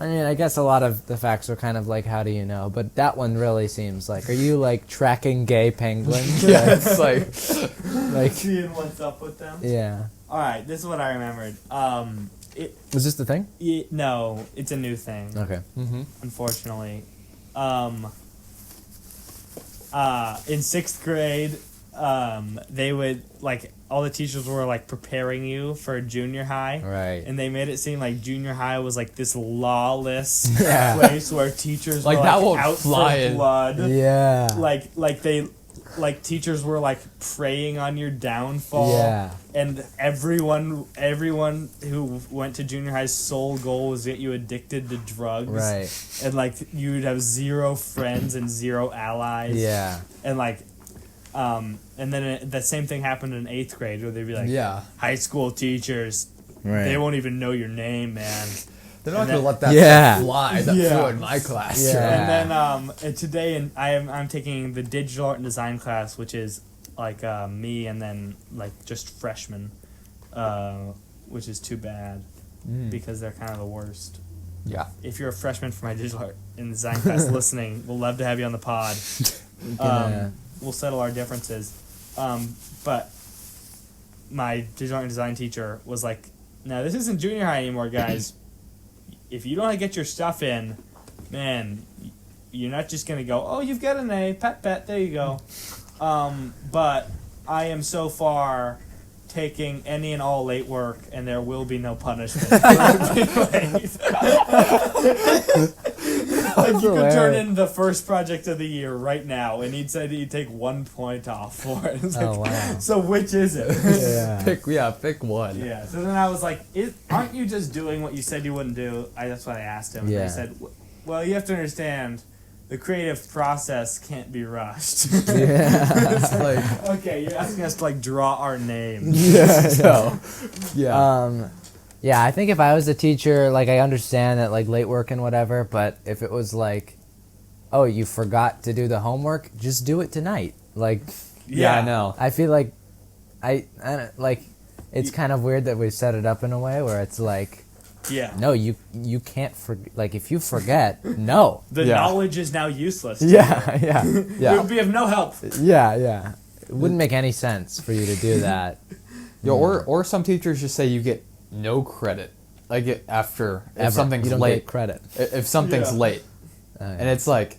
I mean, I guess a lot of the facts are kind of like, how do you know? But that one really seems like, are you like tracking gay penguins? Yeah, it's like Like, Seeing what's up with them. yeah. All right, this is what I remembered. Was this the thing? No, it's a new thing. Okay. Unfortunately, in 6th grade, they would all the teachers were like preparing you for junior high. Right. And they made it seem like junior high was like this lawless Yeah. place where teachers Like, were that like won't out fly for in. blood. Yeah. Like teachers were like preying on your downfall. Yeah. And everyone who went to junior high's sole goal was to get you addicted to drugs. Right. And like you'd have 0 friends and 0 allies. Yeah. And like and then the same thing happened in 8th grade where they'd be like, yeah, high school teachers, Right. they won't even know your name, man. they're not And gonna then- let that Yeah. fly. That Yeah. flew in my class. Yeah. And then and today I'm taking the digital art and design class, which is like me and then like just freshmen, which is too bad because they're kind of the worst. Yeah. If you're a freshman for my digital art and design class listening, we'll love to have you on the pod. Gonna- We'll settle our differences. But my digital art and design teacher was like, "Now this isn't junior high anymore, guys. If you don't get your stuff in, man, you're not just gonna go, oh, you've got an A, pat, there you go. But I am so far taking any and all late work, and there will be no punishment. Like you could turn in the first project of the year right now, and he'd said he'd take 1 point off for it. It's Oh, like, wow. So which is it? Yeah. Pick one. Yeah. So then I was like, aren't you just doing what you said you wouldn't do? That's what I asked him. And Yeah. he said, well, you have to understand, the creative process can't be rushed. Yeah. It's like, Okay, you're asking us to like draw our names. Yeah. so, yeah. Yeah, I think if I was a teacher, like I understand that like late work and whatever, but if it was like, oh, you forgot to do the homework, just do it tonight. Like, Yeah, I know. I feel like I don't, like it's kind of weird that we set it up in a way where it's like, Yeah. no, you can't like if you forget, no. The Yeah. knowledge is now useless. to Yeah, yeah, you. It Yeah. would be of no help. yeah. It wouldn't make any sense for you to do that. Yeah, or some teachers just say you get no credit. Like after if Ever. something's you don't late. get credit. If something's Yeah. late, And it's like,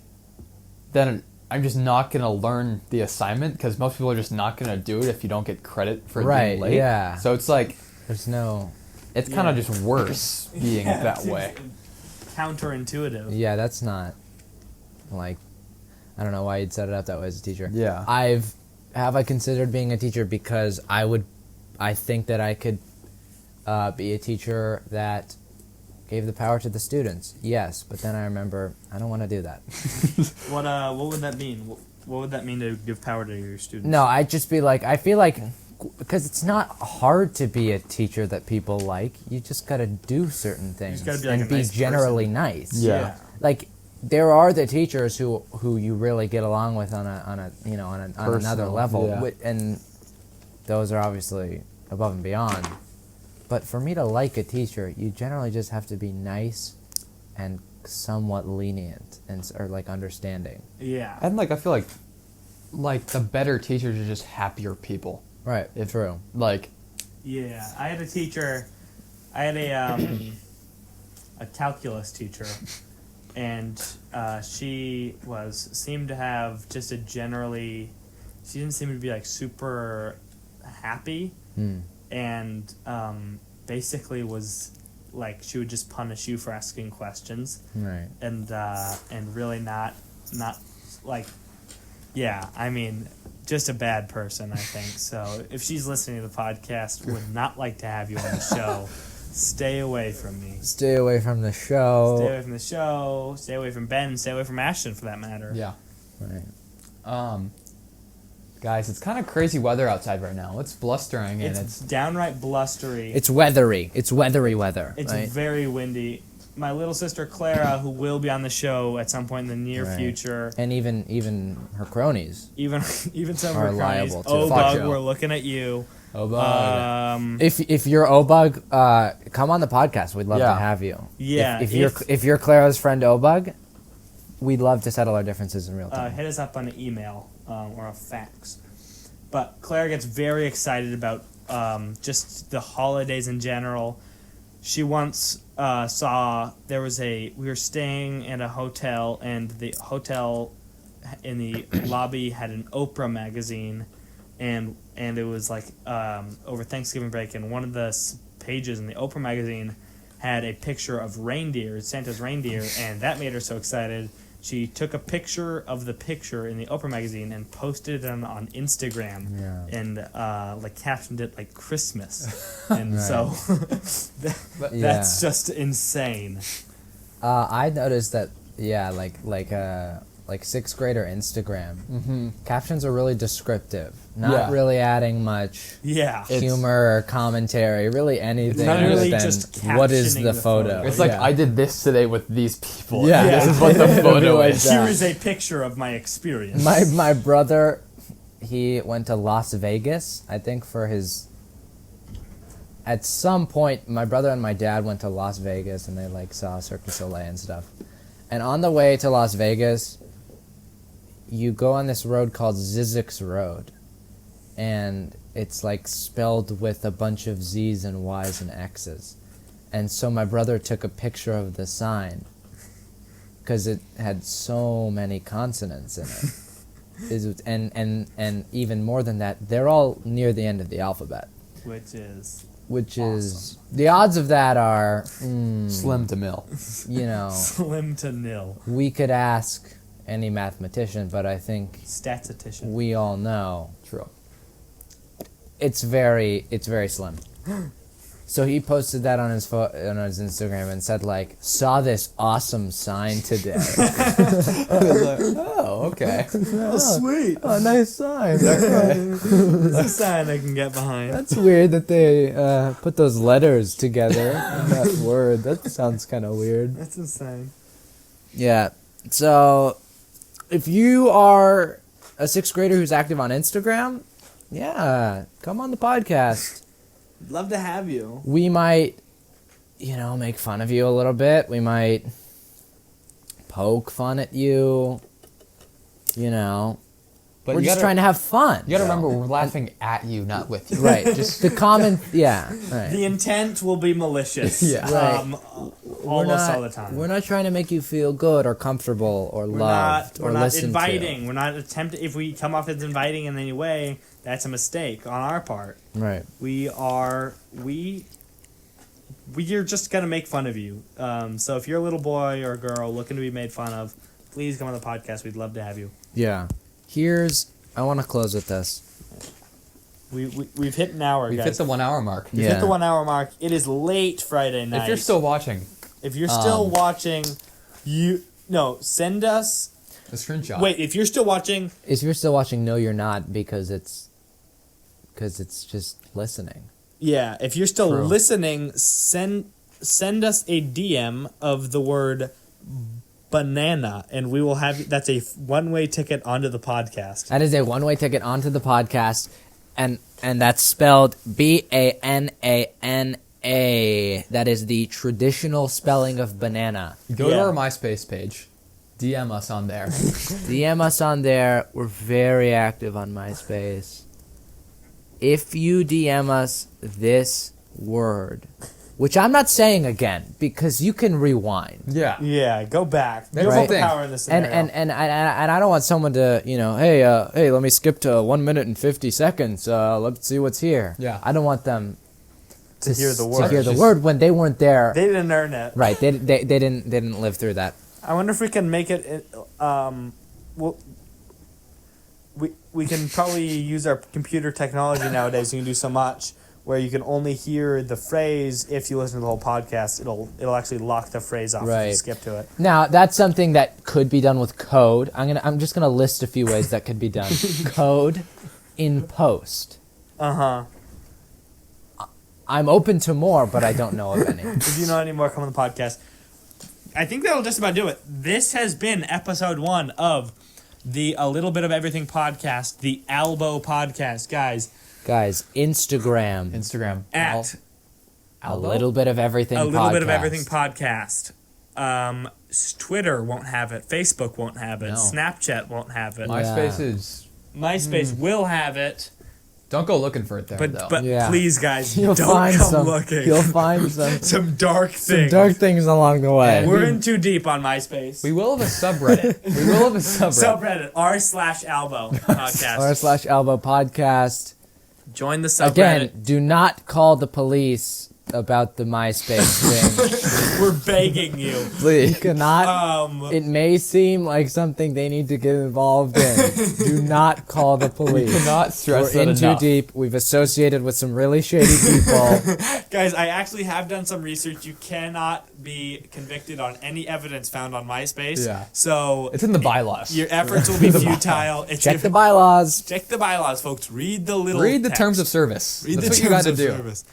then I'm just not going to learn the assignment because most people are just not going to do it if you don't get credit for being late. Yeah. So it's like, There's no. it's kind of just worse being that way. Counterintuitive. Yeah, that's not. Like, I don't know why you'd set it up that way as a teacher. Yeah. Have I considered being a teacher because I think that I could be a teacher that gave the power to the students. Yes, but then I remember I don't want to do that. What would that mean? What would that mean to give power to your students? No, I'd just be like, I feel like, because it's not hard to be a teacher that people like. You just got to do certain things gotta be like and a nice generally person. nice. Yeah. Like, there are the teachers who you really get along with on another Personal, level, yeah. and those are obviously above and beyond. But for me to like a teacher, you generally just have to be nice and somewhat lenient or like understanding. Yeah. And like, I feel like the better teachers are just happier people. Right. True. Like, Yeah. I had a teacher. I had a calculus teacher, and she seemed to have just a generally. She didn't seem to be like super happy. And basically was like she would just punish you for asking questions, Right. and really not like, yeah, I mean, just a bad person, I think. So if she's listening to the podcast, would not like to have you on the show. Stay away from me. Stay away from the show. Stay away from the show. Stay away from Ben. Stay away from Ashton, for that matter. yeah. Right. Guys, it's kind of crazy weather outside right now. It's blustering and It's downright blustery. It's weathery. It's weathery weather. It's right? very windy. My little sister Clara, who will be on the show at some point in the near Right. future, And even her cronies. even some of Are her cronies. liable to. Oh, Fuck Bug, Joe. we're looking at you. Oh, bug. If you're Obug, come on the podcast. We'd love Yeah. to have you. Yeah, If you're Clara's friend Obug, we'd love to settle our differences in real time. hit us up on an email or a fax. But Clara gets very excited about just the holidays in general. She once saw we were staying at a hotel, and the hotel in the lobby had an Oprah magazine, and it was like over Thanksgiving break, and one of the pages in the Oprah magazine had a picture of reindeer, Santa's reindeer, and that made her so excited. She took a picture of the picture in the Oprah magazine and posted it on Instagram, Yeah. and like captioned it like Christmas, and Right. so Yeah. that's just insane. I noticed that, yeah, like sixth grader Instagram captions are really descriptive, not Yeah. really adding much Yeah, humor or commentary, really anything not other really than just what is captioning the the photo. photo. It's like, Yeah. I did this today with these people. Yeah. and this is what the It'll be photo like is. that. here is a picture of my experience. My brother, he went to Las Vegas, I think for his. At some point, my brother and my dad went to Las Vegas, and they like saw Cirque du Soleil and stuff. And on the way to Las Vegas, you go on this road called Zizek's Road, and it's like spelled with a bunch of Z's and Y's and X's. And so my brother took a picture of the sign because it had so many consonants in it. And even more than that, they're all near the end of the alphabet, which is is the odds of that are Slim to mill. slim to nil. We could ask any mathematician, but I think Statistician. we all know True. it's very slim. So he posted that on his on his Instagram and said like, saw this awesome sign today. Oh, okay. Oh, sweet. Oh, nice sign. That's a sign I can get behind. That's weird that they put those letters together in that word. That sounds kind of weird. That's insane. Yeah. So, if you are a sixth grader who's active on Instagram, yeah, come on the podcast. Love to have you. We might, make fun of you a little bit. We might poke fun at you. But We're you just gotta- trying to have fun. You gotta remember, we're laughing at you, not with you. Right. Just the common, yeah. Right. The intent will be malicious. Yeah. Right. almost all the time. We're not trying to make you feel good or comfortable or loved or listened inviting. to. We're not attempting. If we come off as inviting in any way, that's a mistake on our part. Right. We're just gonna make fun of you. So if you're a little boy or girl looking to be made fun of, please come on the podcast. We'd love to have you. Yeah. I want to close with this. We've hit an hour, We've guys. hit the 1 hour mark. We've hit the 1 hour mark. It is late Friday night. If you're still watching, watching, send us a screenshot. Wait, if you're still watching, no, you're not, because it's just listening. Yeah, if you're still True. listening, send us a DM of the word banana, and we will have that's a one-way ticket onto the podcast. That is a one-way ticket onto the podcast, and that's spelled BANANA. That is the traditional spelling of banana. Go to our MySpace page. DM us on there. DM us on there. We're very active on MySpace. If you DM us this word, which I'm not saying again because you can rewind. Yeah. Yeah, go back. That's You're the the thing. power in this scenario. And I don't want someone to, hey, let me skip to 1 minute and 50 seconds. Let's see what's here. Yeah. I don't want them to hear the to word. hear the word when they weren't there. They didn't earn it. Right. They didn't live through that. I wonder if we can make it. We can probably use our computer technology nowadays. You can do so much where you can only hear the phrase if you listen to the whole podcast. It'll actually lock the phrase off if Right. you skip to it. Now, that's something that could be done with code. I'm just gonna list a few ways that could be done. Code in post. I'm open to more, but I don't know of any. If you know any more, come on the podcast. I think that'll just about do it. This has been episode 1 of the A Little Bit of Everything podcast, the Albo podcast, guys. Guys, Instagram. At A Little Bit of Everything A podcast. Little Bit of Everything podcast. Twitter won't have it. Facebook won't have it. No. Snapchat won't have it. MySpace is. MySpace will have it. Don't go looking for it there, though. But Yeah. please, guys, You'll don't find come some. looking. You'll find some some dark things. dark things along the way. We're in too deep on MySpace. We will have a subreddit. Subreddit r/Albo podcast. r/Elbow podcast. Join the subreddit. Again, do not call the police about the MySpace thing. We're begging you. You Please. cannot. It may seem like something they need to get involved in. Do not call the police. Cannot stress We're that in enough. too deep. We've associated with some really shady people. Guys, I actually have done some research. You cannot be convicted on any evidence found on MySpace. Yeah. So It's in the bylaws. your efforts will be futile. Check the bylaws. Check the bylaws, folks. Read the little Read the text. terms of service. Read That's the what you got terms to of do. service.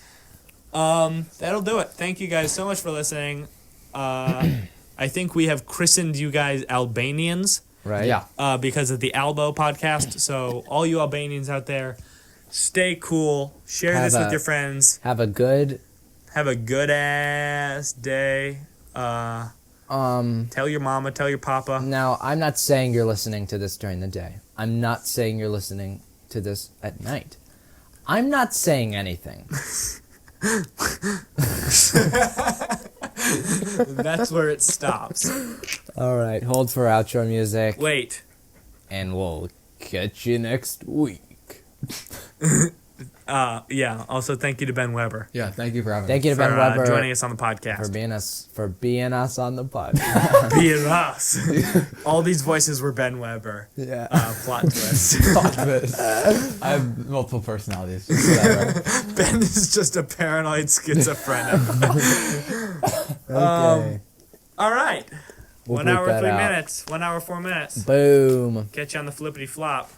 That'll do it. Thank you guys so much for listening. I think we have christened you guys Albanians Right? Yeah. because of the Albo podcast. So all you Albanians out there, stay cool. Share this with your friends. Have a good. Have a good ass day. Tell your mama, tell your papa. Now, I'm not saying you're listening to this during the day. I'm not saying you're listening to this at night. I'm not saying anything. That's where it stops. All right, hold for outro music. Wait. And we'll catch you next week. Yeah. Also, thank you to Ben Weber Yeah. Thank you for having Thank me. you to Ben for Weber joining us on the podcast. for being us on the podcast. Being us. All these voices were Ben Weber. Yeah. Plot twist. I have multiple personalities. Whatever. Ben is just a paranoid schizophrenic. Okay. All right. We'll 1 bleep hour, that 3 out. minutes. 1 hour, 4 minutes. Boom. Catch you on the flippity flop.